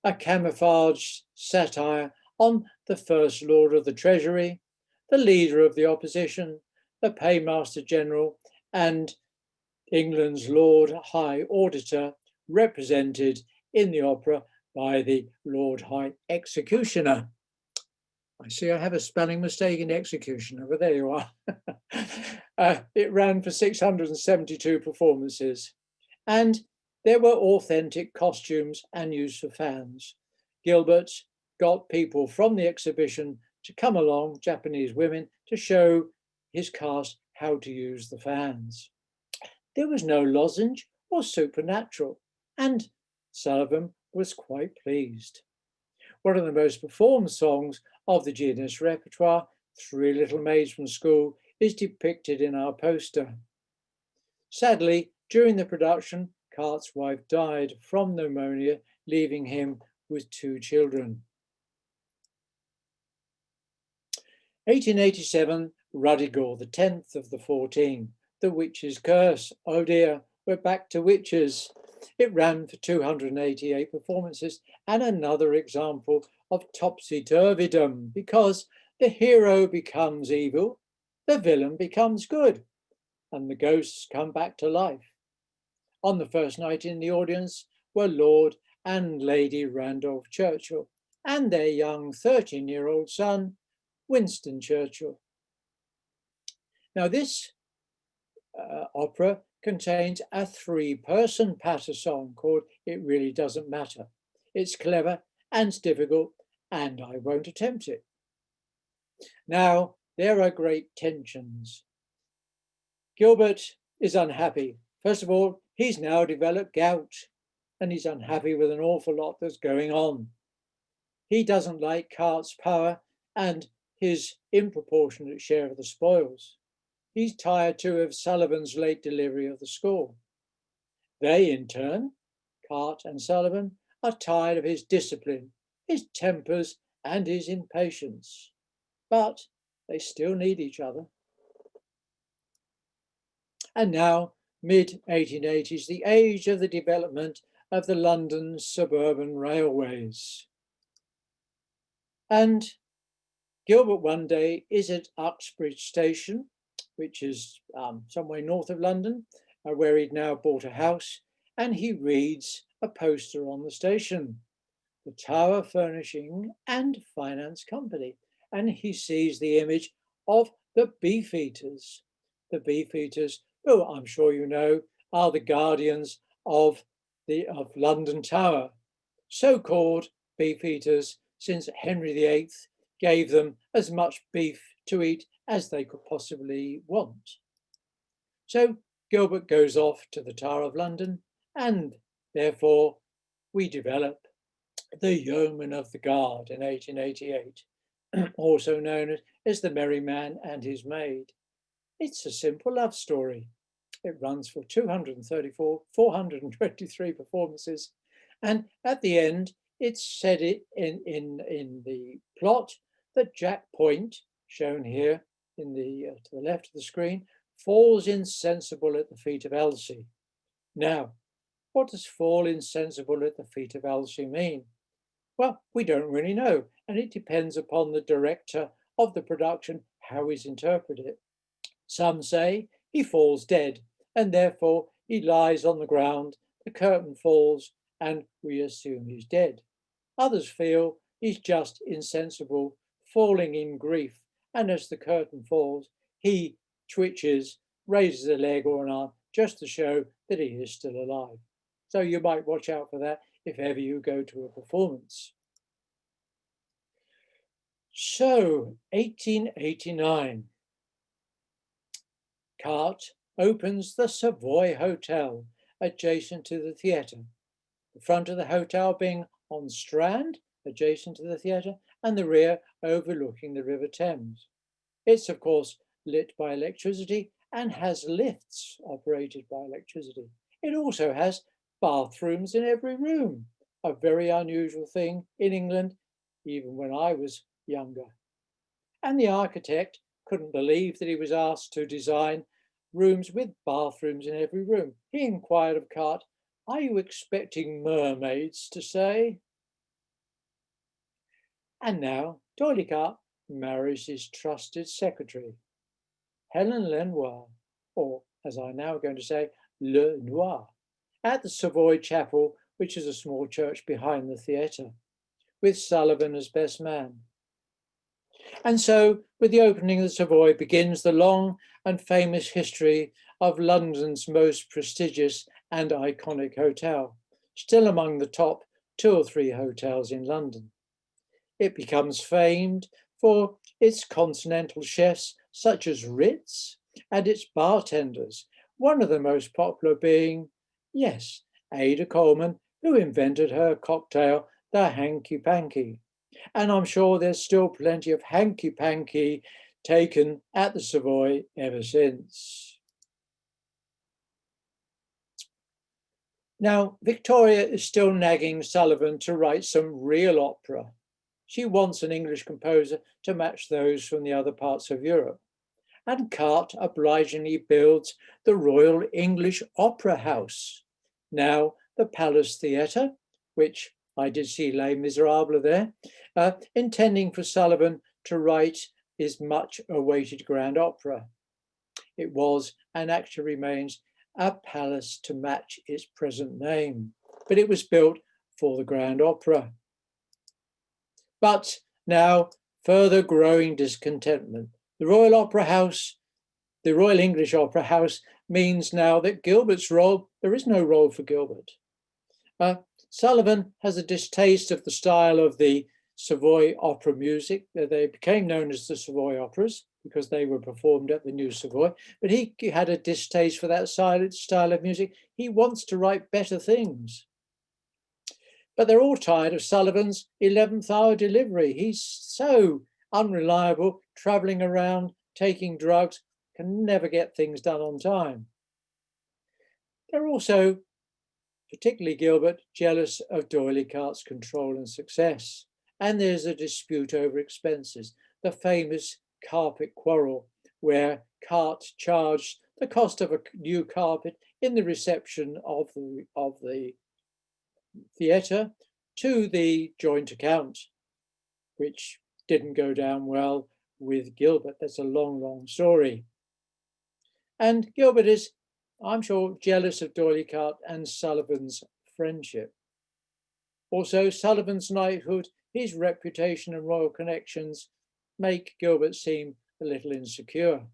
a camouflaged satire on the First Lord of the Treasury, the leader of the opposition, the Paymaster General, and England's Lord High Auditor, represented in the opera by the Lord High Executioner. I see I have a spelling mistake in executioner, but there you are. It ran for 672 performances, and there were authentic costumes and use for fans. Gilbert got people from the exhibition to come along, Japanese women, to show his cast how to use the fans. There was no lozenge or supernatural, and Sullivan was quite pleased. One of the most performed songs of the genus repertoire, Three Little Maids from School, is depicted in our poster. Sadly, during the production, Carte's wife died from pneumonia, leaving him with 2 children. 1887, Ruddigore, the 10th of the 14, The Witch's Curse. Oh dear, we're back to witches. It ran for 288 performances, and another example of topsy-turveydom, because the hero becomes evil, the villain becomes good, and the ghosts come back to life. On the first night in the audience were Lord and Lady Randolph Churchill, and their young 13-year-old son, Winston Churchill. Now, this opera contains a 3-person patter song called It Really Doesn't Matter. It's clever and it's difficult, and I won't attempt it. Now, there are great tensions. Gilbert is unhappy. First of all, he's now developed gout, and he's unhappy with an awful lot that's going on. He doesn't like Cart's power and his disproportionate share of the spoils. He's tired too of Sullivan's late delivery of the score. They, in turn, Cart and Sullivan, are tired of his discipline, his tempers, and his impatience. But they still need each other. And now, mid-1880s, the age of the development of the London suburban railways. And Gilbert one day is at Uxbridge Station, which is somewhere north of London, where he'd now bought a house, and he reads a poster on the station, the Tower Furnishing and Finance Company, and he sees the image of the Beefeaters. The Beefeaters, who I'm sure you know, are the guardians of London Tower, so-called Beefeaters since Henry VIII gave them as much beef to eat as they could possibly want. So Gilbert goes off to the Tower of London, and therefore we develop the Yeoman of the Guard in 1888, also known as The Merry Man and His Maid. It's a simple love story. It runs for 423 performances, and at the end, it's said in the plot that Jack Point, shown here in the to the left of the screen, falls insensible at the feet of Elsie. Now, what does fall insensible at the feet of Elsie mean? Well, we don't really know, and it depends upon the director of the production how he's interpreted it. Some say he falls dead, and therefore he lies on the ground, the curtain falls, and we assume he's dead. Others feel he's just insensible, falling in grief, and as the curtain falls, he twitches, raises a leg or an arm, just to show that he is still alive. So you might watch out for that if ever you go to a performance. So, 1889. Cart opens the Savoy Hotel adjacent to the theatre. The front of the hotel being on Strand, adjacent to the theatre, and the rear overlooking the River Thames. It's, of course, lit by electricity and has lifts operated by electricity. It also has bathrooms in every room, a very unusual thing in England, even when I was younger. And the architect couldn't believe that he was asked to design rooms with bathrooms in every room. He inquired of Cart, "Are you expecting mermaids to say?" And now D'Oyly Carte marries his trusted secretary, Helen Lenoir, or as I'm now going to say, Le Noir, at the Savoy Chapel, which is a small church behind the theatre, with Sullivan as best man. And so, with the opening of the Savoy begins the long and famous history of London's most prestigious and iconic hotel, still among the top 2 or 3 hotels in London. It becomes famed for its continental chefs such as Ritz and its bartenders, one of the most popular being, yes, Ada Coleman, who invented her cocktail, the Hanky Panky. And I'm sure there's still plenty of Hanky Panky taken at the Savoy ever since. Now, Victoria is still nagging Sullivan to write some real opera. She wants an English composer to match those from the other parts of Europe. And Carte obligingly builds the Royal English Opera House, now the Palace Theatre, which I did see Les Miserables there, intending for Sullivan to write his much-awaited grand opera. It was, and actually remains, a palace to match its present name, but it was built for the grand opera. But now further growing discontentment. The Royal Opera House, the Royal English Opera House, means now that Gilbert's role, there is no role for Gilbert. Sullivan has a distaste of the style of the Savoy opera music. They became known as the Savoy operas because they were performed at the New Savoy, but he had a distaste for that style of music. He wants to write better things. But they're all tired of Sullivan's 11th hour delivery. He's so unreliable, traveling around, taking drugs, can never get things done on time. They're also, particularly Gilbert, jealous of D'Oylycart's control and success. And there's a dispute over expenses, the famous carpet quarrel, where Cart charged the cost of a new carpet in the reception of the theatre to the joint account, which didn't go down well with Gilbert. That's a long, long story. And Gilbert is, I'm sure, jealous of D'Oylycart and Sullivan's friendship. Also, Sullivan's knighthood, his reputation and royal connections make Gilbert seem a little insecure.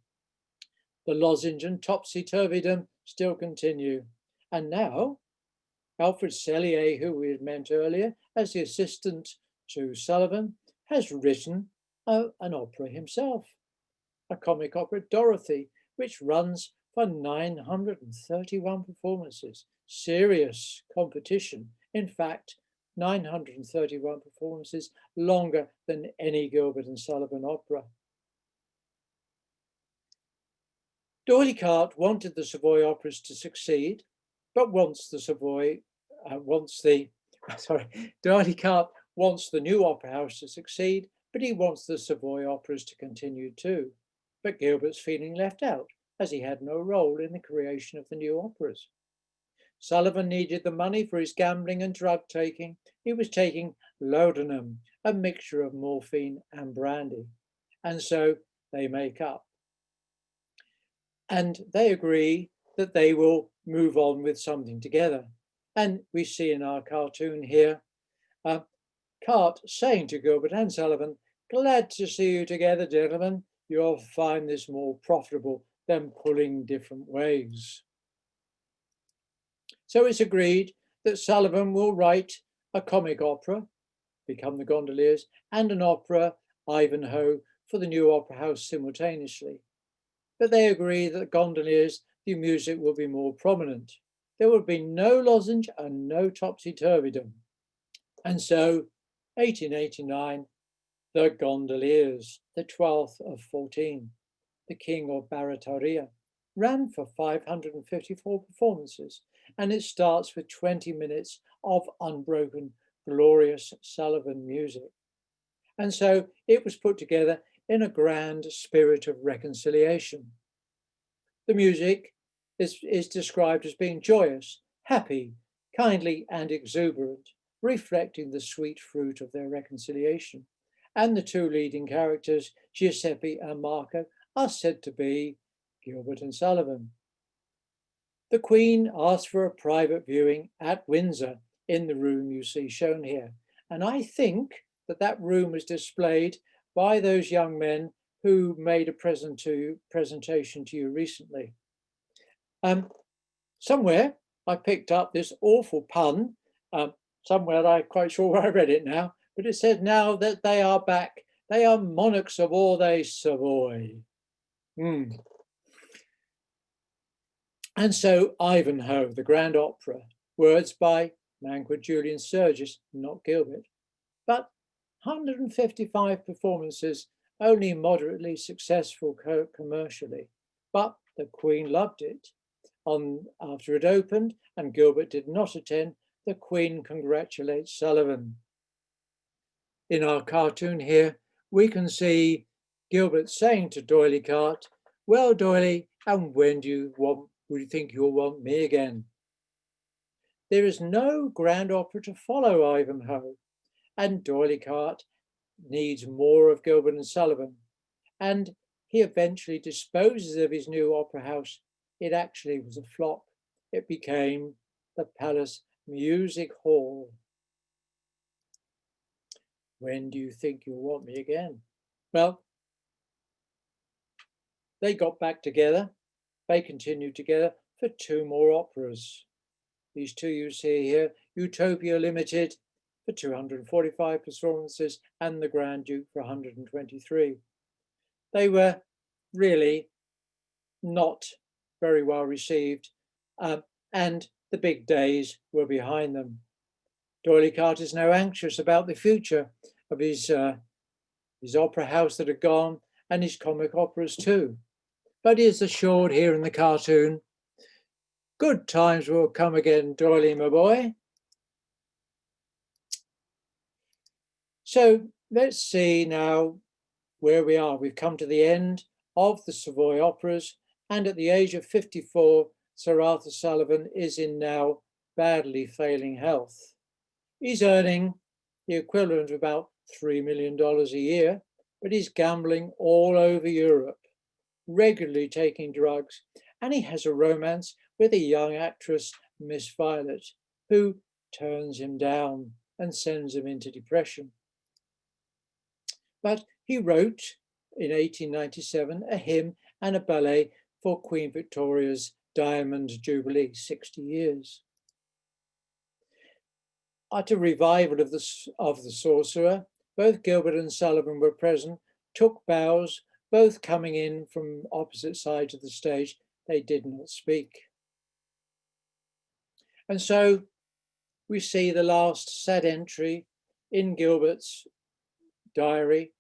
The lozenge and topsy-turveydom still continue. And now, Alfred Cellier, who we had met earlier, as the assistant to Sullivan, has written an opera himself, a comic opera, Dorothy, which runs for 931 performances. Serious competition. In fact, 931 performances, longer than any Gilbert and Sullivan opera. D'Oylycart wanted the Savoy operas to succeed, but D'Oylycart wants the new opera house to succeed, but he wants the Savoy operas to continue too. But Gilbert's feeling left out, as he had no role in the creation of the new operas. Sullivan needed the money for his gambling and drug taking. He was taking laudanum, a mixture of morphine and brandy. And so they make up. And they agree that they will move on with something together. And we see in our cartoon here, Cart saying to Gilbert and Sullivan, "Glad to see you together, gentlemen. You'll find this more profitable than pulling different ways." So it's agreed that Sullivan will write a comic opera, Become the Gondoliers, and an opera, Ivanhoe, for the new opera house simultaneously. But they agree that the Gondoliers, the music will be more prominent. There will be no lozenge and no topsy-turveydom. And so, 1889, the Gondoliers, the 12th of 14, the King of Barataria, ran for 554 performances, and it starts with 20 minutes of unbroken, glorious Sullivan music. And so it was put together in a grand spirit of reconciliation. The music is described as being joyous, happy, kindly, and exuberant, reflecting the sweet fruit of their reconciliation. And the two leading characters, Giuseppe and Marco, are said to be Gilbert and Sullivan. The Queen asked for a private viewing at Windsor in the room you see shown here. And I think that room was displayed by those young men who made a presentation to you recently. Somewhere I picked up this awful pun, somewhere I'm quite sure where I read it now, but it said now that they are back. They are monarchs of all they Savoy. And so Ivanhoe, the Grand Opera, words by Manquid Julian Sturgis, not Gilbert, but 155 performances, only moderately successful commercially. But the Queen loved it. After it opened and Gilbert did not attend, the Queen congratulates Sullivan. In our cartoon here, we can see Gilbert saying to D'Oylycart, "Well, D'Oyly, and when do you think you'll want me again?" There is no grand opera to follow Ivanhoe, and D'Oylycart needs more of Gilbert and Sullivan, and he eventually disposes of his new opera house. It actually was a flop. It became the Palace Music Hall. When do you think you'll want me again? Well, they got back together. They continued together for 2 more operas. These 2 you see here, Utopia Limited for 245 performances and The Grand Duke for 123. They were really not very well received, and the big days were behind them. D'Oyly Carte is now anxious about the future of his opera house that had gone and his comic operas too. But he is assured here in the cartoon, good times will come again, D'Oyly, my boy. So let's see now where we are. We've come to the end of the Savoy operas, and at the age of 54, Sir Arthur Sullivan is in now badly failing health. He's earning the equivalent of about $3 million a year, but he's gambling all over Europe, regularly taking drugs, and he has a romance with a young actress, Miss Violet, who turns him down and sends him into depression. But he wrote in 1897 a hymn and a ballet for Queen Victoria's Diamond Jubilee, 60 years. At a revival of the Sorcerer, both Gilbert and Sullivan were present, took bows, both coming in from opposite sides of the stage. They did not speak. And so we see the last sad entry in Gilbert's diary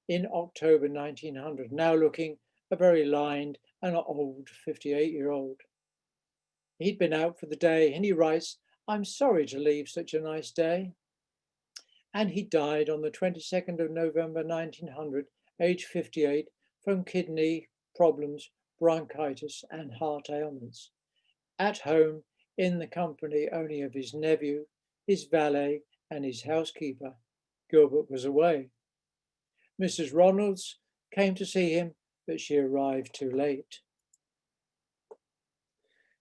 in October 1900, now looking a very lined and old 58-year-old. He'd been out for the day and he writes, "I'm sorry to leave such a nice day." And he died on the 22nd of November 1900, age 58, from kidney problems, bronchitis and heart ailments. At home, in the company only of his nephew, his valet and his housekeeper. Gilbert was away. Mrs. Ronalds came to see him, but she arrived too late.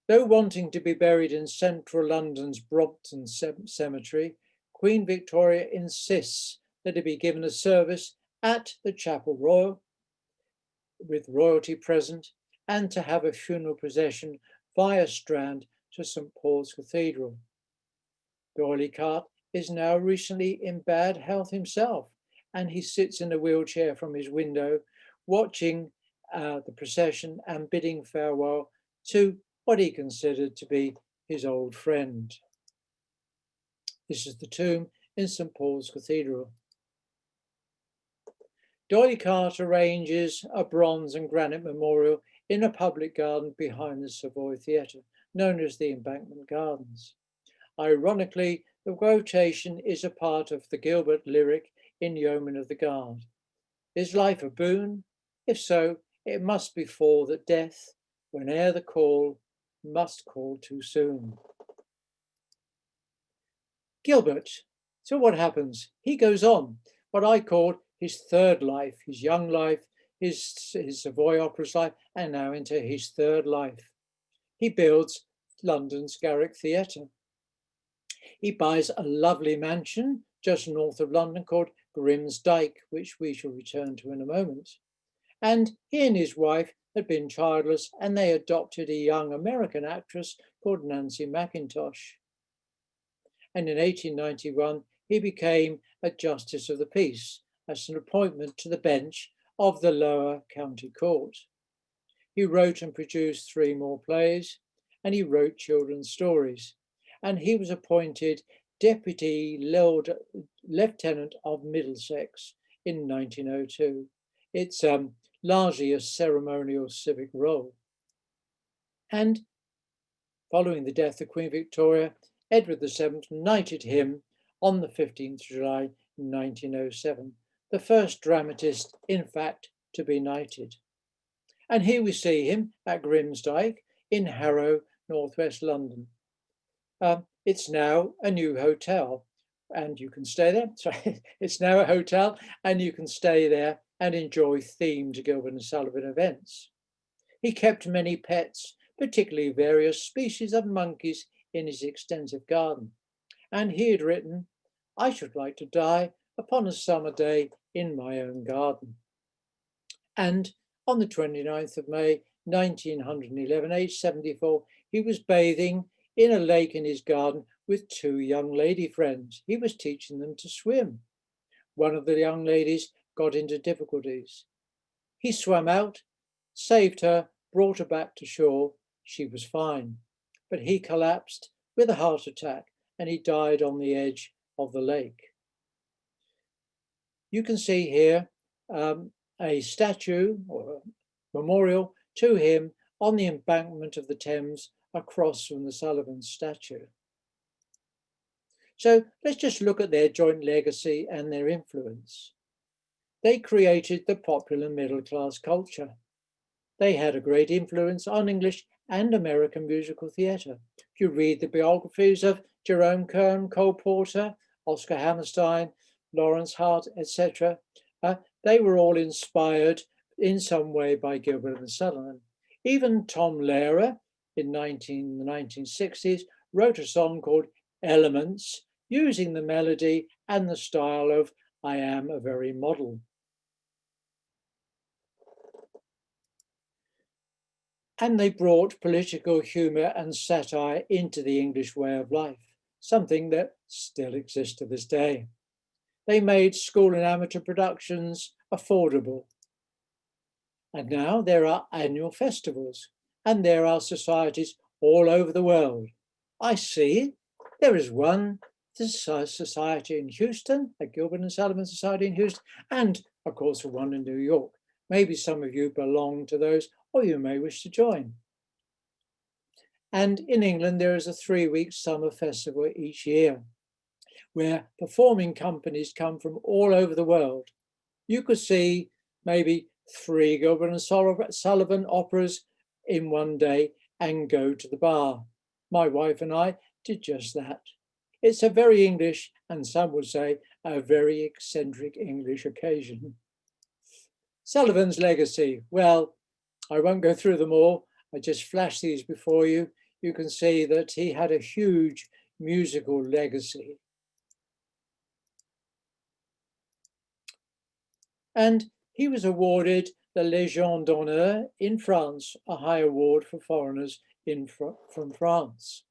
Though wanting to be buried in central London's Brompton Cemetery, Queen Victoria insists that he be given a service at the Chapel Royal, with royalty present, and to have a funeral procession via Strand to St. Paul's Cathedral. D'Oyly Carte is now recently in bad health himself, and he sits in a wheelchair from his window, watching the procession and bidding farewell to what he considered to be his old friend. This is the tomb in St. Paul's Cathedral. D'Oyly Carte arranges a bronze and granite memorial in a public garden behind the Savoy Theatre, known as the Embankment Gardens. Ironically, the quotation is a part of the Gilbert lyric in Yeoman of the Guard. Is life a boon? If so, it must befall that death, whene'er the call, must call too soon. Gilbert, so what happens? He goes on, what I called his third life, his young life, his Savoy Opera's life, and now into his third life. He builds London's Garrick Theatre. He buys a lovely mansion just north of London called Grim's Dyke, which we shall return to in a moment. And he and his wife had been childless, and they adopted a young American actress called Nancy McIntosh. And in 1891, he became a Justice of the Peace as an appointment to the bench of the Lower County Court. He wrote and produced 3 more plays, and he wrote children's stories. And he was appointed Deputy Lieutenant of Middlesex in 1902. It's largely a ceremonial civic role. And following the death of Queen Victoria, Edward VII knighted him on the 15th of July 1907, the first dramatist, in fact, to be knighted. And here we see him at Grim's Dyke in Harrow, northwest London. It's now a new hotel, and you can stay there. Sorry, it's now a hotel, and you can stay there and enjoy themed Gilbert and Sullivan events. He kept many pets, particularly various species of monkeys, in his extensive garden. And he had written, "I should like to die upon a summer day in my own garden. And on the 29th of May, 1911, aged 74, he was bathing in a lake in his garden with two young lady friends. He was teaching them to swim. One of the young ladies got into difficulties. He swam out, saved her, brought her back to shore. She was fine, but he collapsed with a heart attack and he died on the edge of the lake. You can see here a statue or a memorial to him on the embankment of the Thames across from the Sullivan statue. So let's just look at their joint legacy and their influence. They created the popular middle class culture. They had a great influence on English and American musical theatre. If you read the biographies of Jerome Kern, Cole Porter, Oscar Hammerstein, Lawrence Hart, etc., they were all inspired in some way by Gilbert and Sullivan. Even Tom Lehrer in the 1960s wrote a song called Elements, using the melody and the style of I Am a Very Model. And they brought political humour and satire into the English way of life, something that still exists to this day. They made school and amateur productions affordable. And now there are annual festivals and there are societies all over the world. I see there is one society in Houston, a Gilbert and Sullivan Society in Houston, and of course one in New York. Maybe some of you belong to those, or you may wish to join. And in England, there is a 3-week summer festival each year, where performing companies come from all over the world. You could see maybe 3 Gilbert and Sullivan operas in one day and go to the bar. My wife and I did just that. It's a very English, and some would say a very eccentric English occasion. Sullivan's legacy. Well, I won't go through them all. I just flash these before you. You can see that he had a huge musical legacy. And he was awarded the Légion d'honneur in France, a high award for foreigners from France.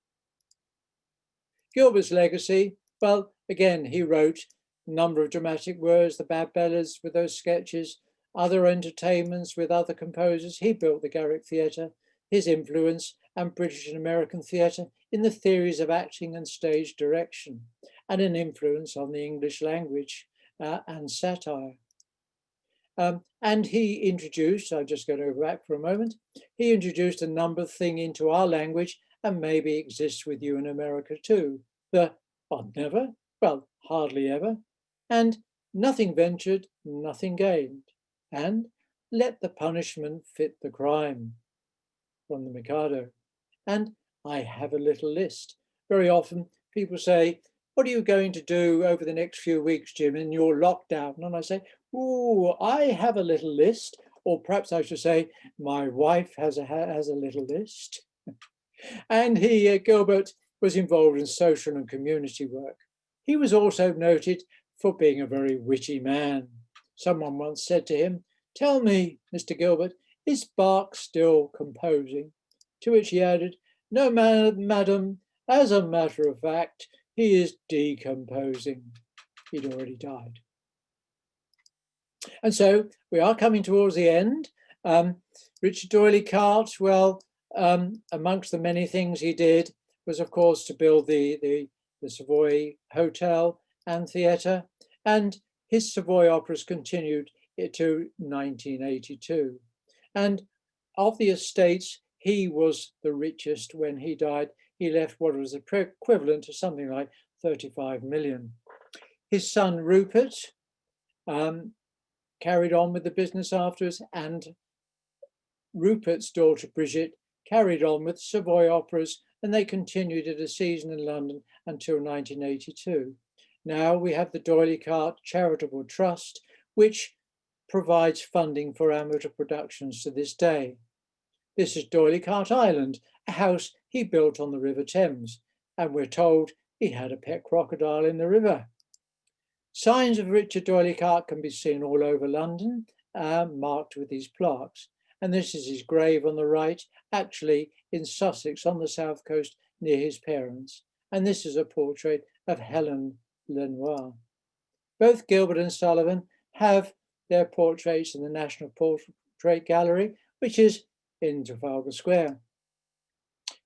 Gilbert's legacy, well, again, he wrote a number of dramatic works, the Bad Bellas with those sketches, other entertainments with other composers. He built the Garrick Theatre, his influence and British and American theatre in the theories of acting and stage direction, and an influence on the English language and satire. And he introduced, I'm just going to go back for a moment, he introduced a number of things into our language and maybe exists with you in America too. The never, well, hardly ever, and nothing ventured, nothing gained, and let the punishment fit the crime, from the Mikado. And I have a little list. Very often people say, what are you going to do over the next few weeks, Jim, in your lockdown? And I say, oh, I have a little list, or perhaps I should say, my wife has a little list. And Gilbert was involved in social and community work. He was also noted for being a very witty man. Someone once said to him, tell me, Mr. Gilbert, is Bach still composing? To which he added, no, madam, as a matter of fact, he is decomposing. He'd already died. And so we are coming towards the end. Richard D'Oyley Carte, well, amongst the many things he did was, of course, to build the Savoy Hotel and Theatre, and his Savoy operas continued to 1982. And of the estates, he was the richest when he died. He left what was equivalent to something like 35 million. His son Rupert carried on with the business afterwards, and Rupert's daughter Bridget carried on with Savoy operas, and they continued at a season in London until 1982. Now we have the D'Oyley Carte Charitable Trust, which provides funding for amateur productions to this day. This is D'Oyley Carte Island, a house he built on the River Thames, and we're told he had a pet crocodile in the river. Signs of Richard d'Oyly Carte can be seen all over London, marked with these plaques. And this is his grave on the right, actually in Sussex on the south coast near his parents. And this is a portrait of Helen Lenoir. Both Gilbert and Sullivan have their portraits in the National Portrait Gallery, which is in Trafalgar Square.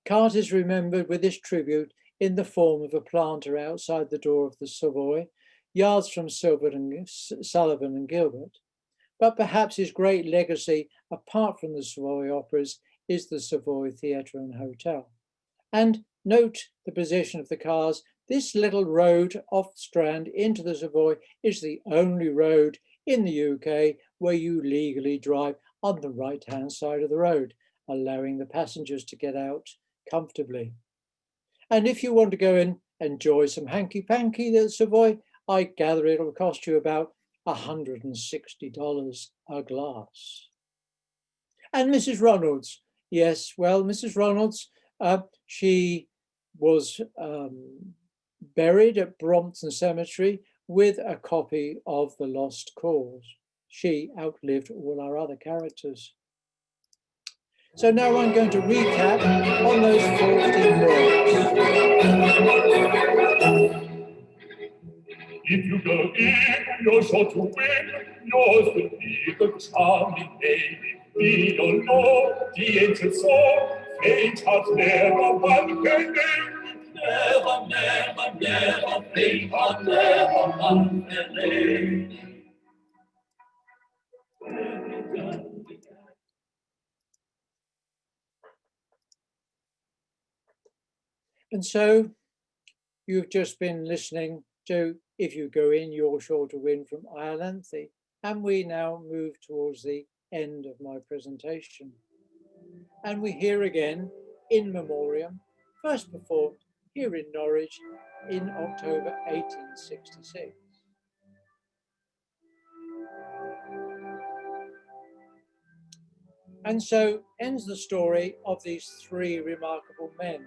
Carte is remembered with this tribute in the form of a planter outside the door of the Savoy, yards from Sullivan and Gilbert. But perhaps his great legacy, apart from the Savoy operas, is the Savoy Theatre and Hotel. And note the position of the cars. This little road off Strand into the Savoy is the only road in the UK where you legally drive on the right-hand side of the road, allowing the passengers to get out comfortably. And if you want to go and enjoy some hanky-panky at the Savoy, I gather it'll cost you about $160 a glass. And Mrs. Ronalds, yes, well, Mrs. Ronalds, she was buried at Brompton Cemetery with a copy of The Lost Cause. She outlived all our other characters. So now I'm going to recap on those 14 words. If you go in, you're sure to win. Yours will be the charming lady. Be your lord, the ancient soul. Fate has never won her name. Never, never, never, fate has never won her name. And so you've just been listening to If You Go In, You're Sure to Win from Iolanthe. And we now move towards the end of my presentation. And we hear again In Memoriam, first performed here in Norwich in October 1866. And so ends the story of these three remarkable men.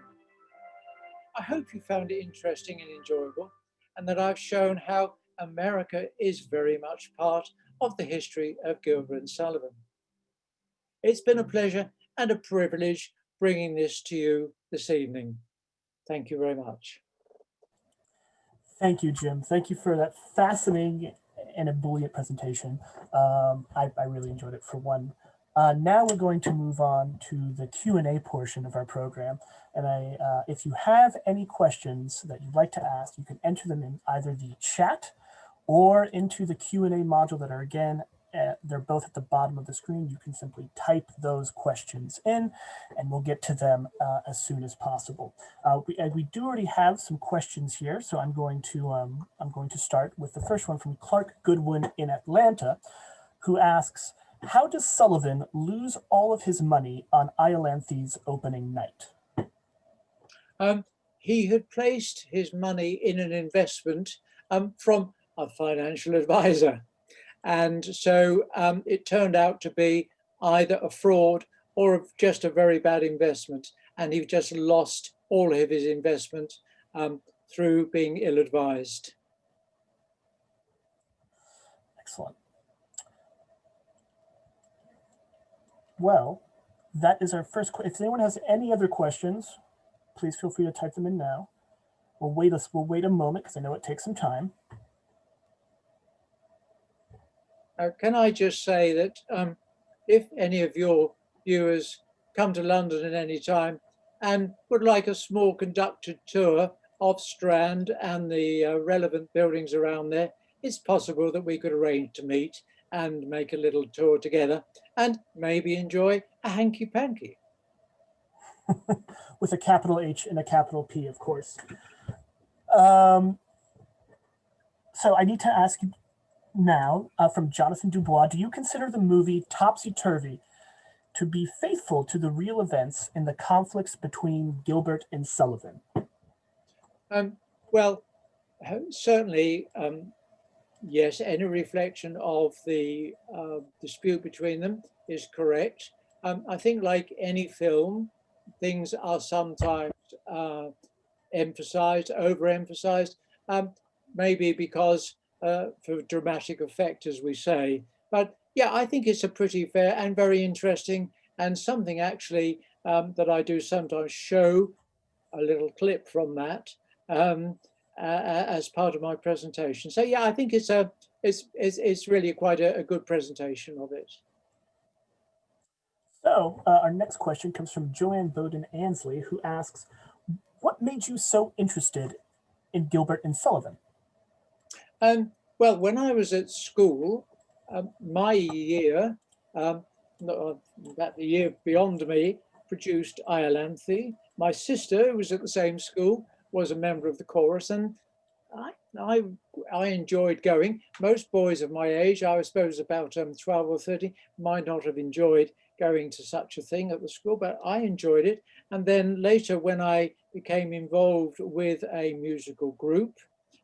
I hope you found it interesting and enjoyable, and that I've shown how America is very much part of the history of Gilbert and Sullivan. It's been a pleasure and a privilege bringing this to you this evening. Thank you very much. Thank you, Jim. Thank you for that fascinating and ebullient presentation. I really enjoyed it for one. Now we're going to move on to the Q&A portion of our program. And if you have any questions that you'd like to ask, you can enter them in either the chat or into the Q&A module that are, again, they're both at the bottom of the screen. You can simply type those questions in and we'll get to them as soon as possible. We do already have some questions here, so I'm going to start with the first one from Clark Goodwin in Atlanta, who asks, how does Sullivan lose all of his money on Iolanthe's opening night? He had placed his money in an investment from a financial advisor. And so it turned out to be either a fraud or just a very bad investment. And he just lost all of his investment through being ill-advised. Excellent. Well, that is our first question. If anyone has any other questions, please feel free to type them in now. We'll wait a moment because I know it takes some time. Can I just say that if any of your viewers come to London at any time and would like a small conducted tour of Strand and the relevant buildings around there, it's possible that we could arrange to meet and make a little tour together and maybe enjoy a hanky-panky. With a capital H and a capital P, of course. So I need to ask you now, from Jonathan Dubois, do you consider the movie Topsy-Turvey to be faithful to the real events in the conflicts between Gilbert and Sullivan? Well, certainly, yes, any reflection of the dispute between them is correct. I think like any film, things are sometimes emphasized, overemphasized, maybe because for dramatic effect, as we say. But yeah, I think it's a pretty fair and very interesting, and something actually that I do sometimes show a little clip from that as part of my presentation. So yeah, I think it's really quite a good presentation of it. So our next question comes from Joanne Bowden Ansley, who asks, what made you so interested in Gilbert and Sullivan? Well, when I was at school, my year, that the year beyond me, produced Iolanthe. My sister, who was at the same school, was a member of the chorus, and I enjoyed going. Most boys of my age, I suppose about 12 or 13, might not have enjoyed going to such a thing at the school, but I enjoyed it. And then later, when I became involved with a musical group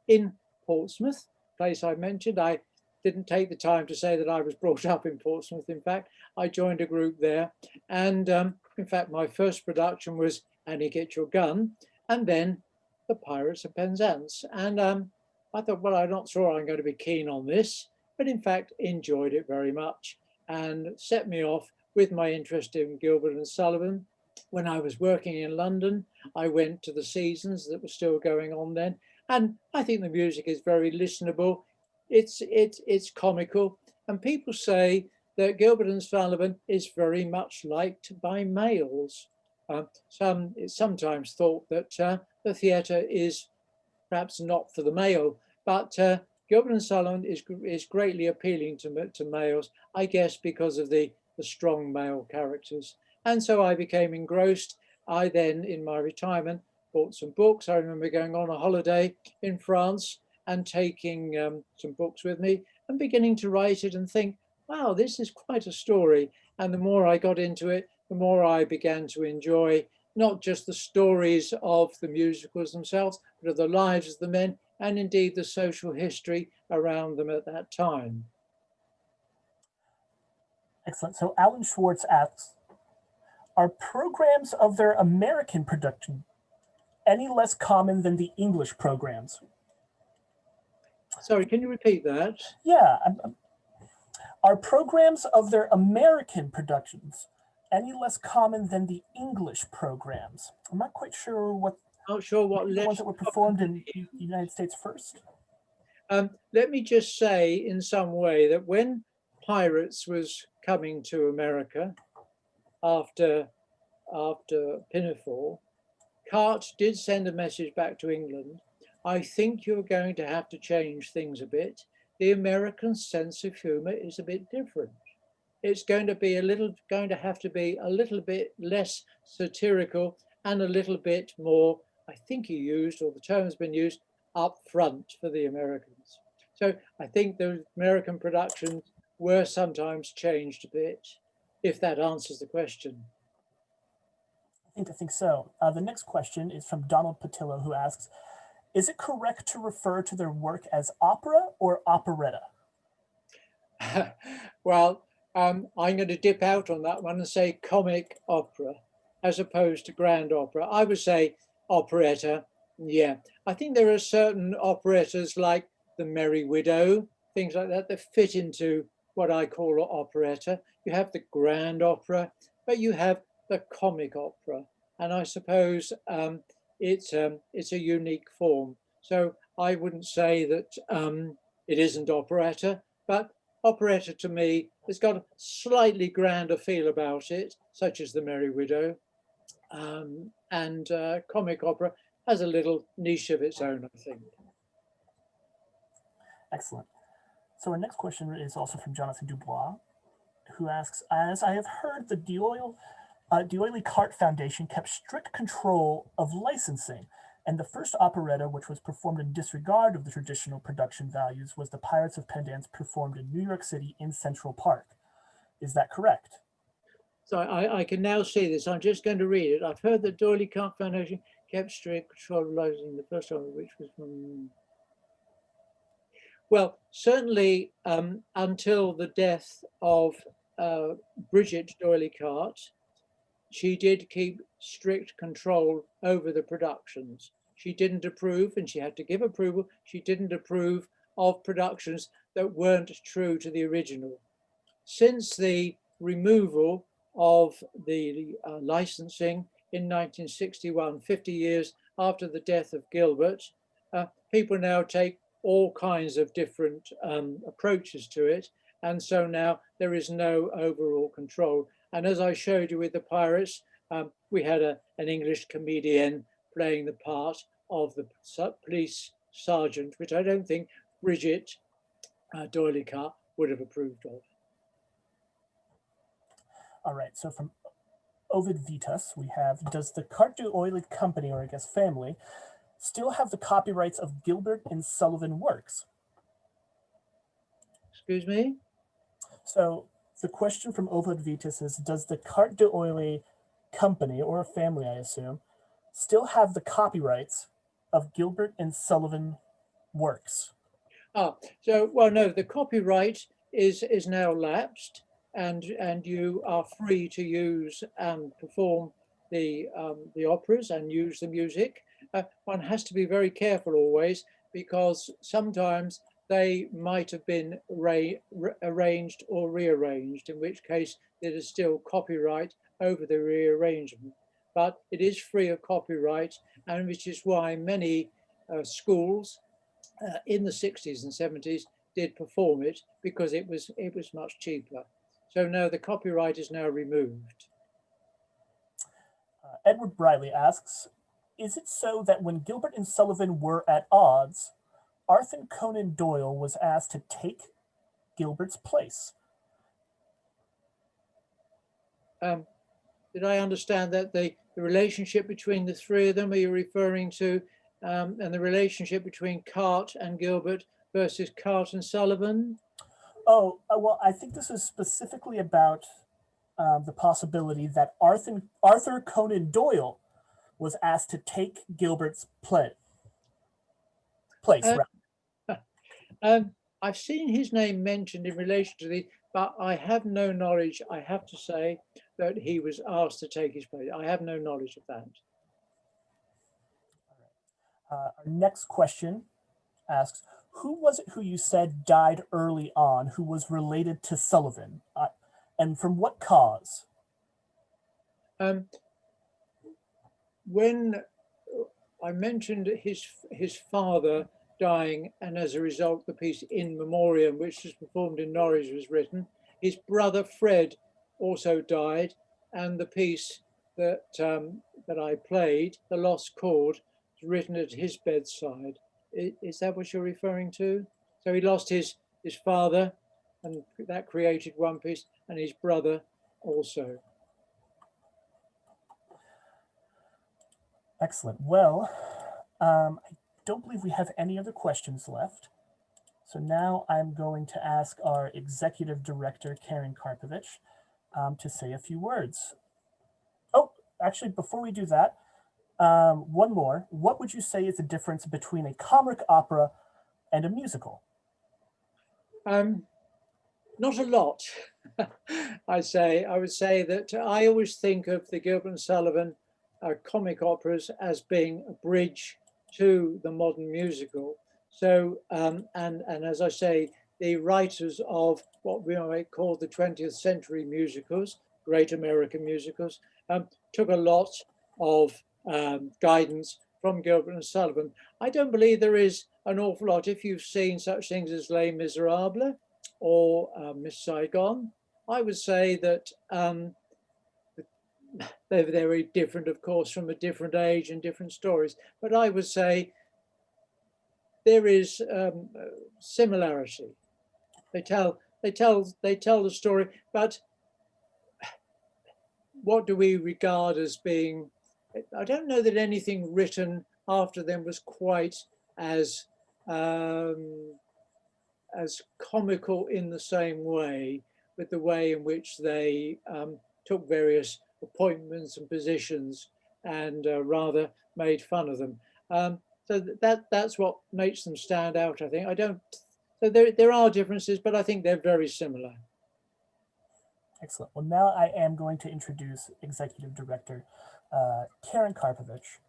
in Portsmouth, place I mentioned, I didn't take the time to say that I was brought up in Portsmouth. In fact, I joined a group there. And in fact, my first production was Annie, Get Your Gun, and then The Pirates of Penzance. And I thought, well, I'm not sure I'm going to be keen on this, but in fact, enjoyed it very much and set me off with my interest in Gilbert and Sullivan. When I was working in London, I went to the seasons that were still going on then. And I think the music is very listenable. It's comical. And people say that Gilbert and Sullivan is very much liked by males. It's sometimes thought that the theatre is perhaps not for the male, but Gilbert and Sullivan is greatly appealing to males, I guess, because of the strong male characters. And so I became engrossed. I then, in my retirement, bought some books. I remember going on a holiday in France and taking some books with me and beginning to write it and think, wow, this is quite a story. And the more I got into it, the more I began to enjoy not just the stories of the musicals themselves, but of the lives of the men and indeed the social history around them at that time. Excellent. So Alan Schwartz asks, are programs of their American production any less common than the English programs? Sorry, can you repeat that? Yeah. Are programs of their American productions any less common than the English programs? I'm not quite sure what. Not sure what the ones that were performed in the United States first. Let me just say in some way that when Pirates was coming to America after Pinafore, Cart did send a message back to England. I think you're going to have to change things a bit. The American sense of humor is a bit different. It's going to have to be a little bit less satirical and a little bit more, I think he used, or the term has been used, upfront for the Americans. So I think the American productions were sometimes changed a bit, if that answers the question. I think so. The next question is from Donald Patillo, who asks, is it correct to refer to their work as opera or operetta? Well, I'm going to dip out on that one and say comic opera as opposed to grand opera. I would say operetta. Yeah, I think there are certain operettas like The Merry Widow, things like that, that fit into what I call operetta. You have the grand opera, but you have the comic opera. And I suppose it's a unique form. So I wouldn't say that it isn't operetta, but operetta to me has got a slightly grander feel about it, such as The Merry Widow. And comic opera has a little niche of its own, I think. Excellent. So our next question is also from Jonathan Dubois, who asks, as I have heard, the D'Oyly Carte Foundation kept strict control of licensing, and the first operetta, which was performed in disregard of the traditional production values, was The Pirates of Penzance, performed in New York City in Central Park. Is that correct? So I can now see this. I'm just going to read it. I've heard that D'Oyly Carte Foundation kept strict control of licensing, the first one, which was from... Well, certainly until the death of Bridget D'Oyly Carte, she did keep strict control over the productions. She didn't approve, and she had to give approval. She didn't approve of productions that weren't true to the original. Since the removal of the licensing in 1961, 50 years after the death of Gilbert, people now take all kinds of different approaches to it. And so now there is no overall control. And as I showed you with the Pirates, we had an English comedian playing the part of the police sergeant, which I don't think Bridget Doyley-Carr would have approved of. All right, so from Ovid Vitas, we have, does the Carte d'Oily company, or I guess family, still have the copyrights of Gilbert and Sullivan works? Excuse me? So the question from Ovid Vitas is, does the Carte d'Oily company, or a family I assume, still have the copyrights of Gilbert and Sullivan works? So, well, no, the copyright is now lapsed, and you are free to use and perform the operas and use the music. One has to be very careful always, because sometimes they might have been arranged or rearranged, in which case there is still copyright over the rearrangement. But it is free of copyright, and which is why many schools in the 60s and 70s did perform it, because it was much cheaper. So no, the copyright is now removed. Edward Briley asks, is it so that when Gilbert and Sullivan were at odds, Arthur Conan Doyle was asked to take Gilbert's place? Did I understand that the relationship between the three of them, are you referring to, and the relationship between Carte and Gilbert versus Carte and Sullivan? Oh, well, I think this is specifically about the possibility that Arthur Conan Doyle was asked to take Gilbert's place. I've seen his name mentioned in relation to the, but I have no knowledge, I have to say, that he was asked to take his place. I have no knowledge of that. Our next question asks, who was it who you said died early on who was related to Sullivan? And from what cause? When I mentioned his father dying, and as a result the piece In Memoriam, which was performed in Norwich, was written, his brother Fred also died, and the piece that that I played, The Lost Chord, was written at his bedside. Is that what you're referring to? So he lost his father, and that created one piece, and his brother also. Excellent. Well, I don't believe we have any other questions left. So now I'm going to ask our executive director, Karen Karpovich, to say a few words. Oh, actually, before we do that, one more. What would you say is the difference between a comic opera and a musical? Not a lot. I would say that I always think of the Gilbert and Sullivan comic operas as being a bridge to the modern musical. So, and as I say, the writers of what we might call the 20th century musicals, great American musicals, took a lot of guidance from Gilbert and Sullivan. I don't believe there is an awful lot. If you've seen such things as Les Miserables or Miss Saigon, I would say that they're very different, of course, from a different age and different stories. But I would say there is similarity. They tell the story, but what do we regard as being? I don't know that anything written after them was quite as comical in the same way, with the way in which they took various appointments and positions and rather made fun of them. So that's what makes them stand out, I think. So there are differences, but I think they're very similar. Excellent. Well, now I am going to introduce Executive Director Karen Karpovich.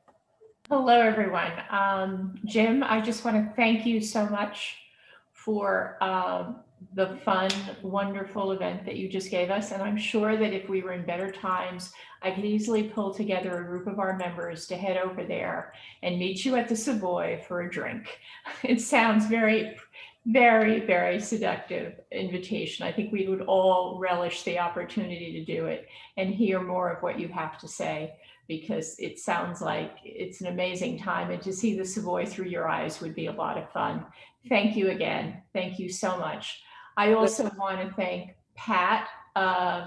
Hello, everyone. Jim, I just want to thank you so much for the fun, wonderful event that you just gave us. And I'm sure that if we were in better times, I could easily pull together a group of our members to head over there and meet you at the Savoy for a drink. It sounds very, very, very seductive invitation. I think we would all relish the opportunity to do it and hear more of what you have to say, because it sounds like it's an amazing time, and to see the Savoy through your eyes would be a lot of fun. Thank you again. Thank you so much. I also want to thank Pat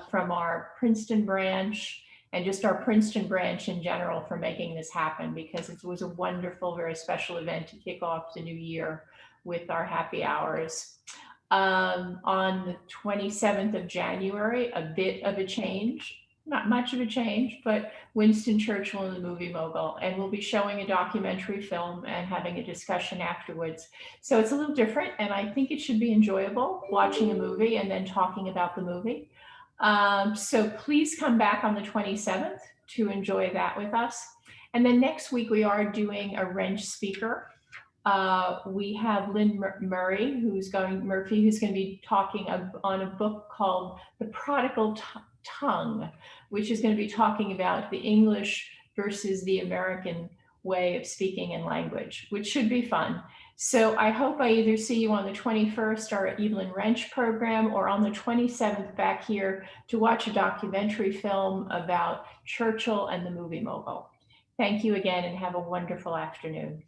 from our Princeton branch, and just our Princeton branch in general, for making this happen, because it was a wonderful, very special event to kick off the new year with our happy hours. On the 27th of January, a bit of a change, not much of a change, but Winston Churchill and the Movie Mogul, and we'll be showing a documentary film and having a discussion afterwards. So it's a little different, and I think it should be enjoyable watching a movie and then talking about the movie. So please come back on the 27th to enjoy that with us. And then next week we are doing a Wrench speaker. We have Lynn Murphy, who's going to be talking on a book called The Prodigal Tongue, which is going to be talking about the English versus the American way of speaking and language, which should be fun. So I hope I either see you on the 21st, our Evelyn Wrench program, or on the 27th back here to watch a documentary film about Churchill and the Movie Mogul. Thank you again, and have a wonderful afternoon.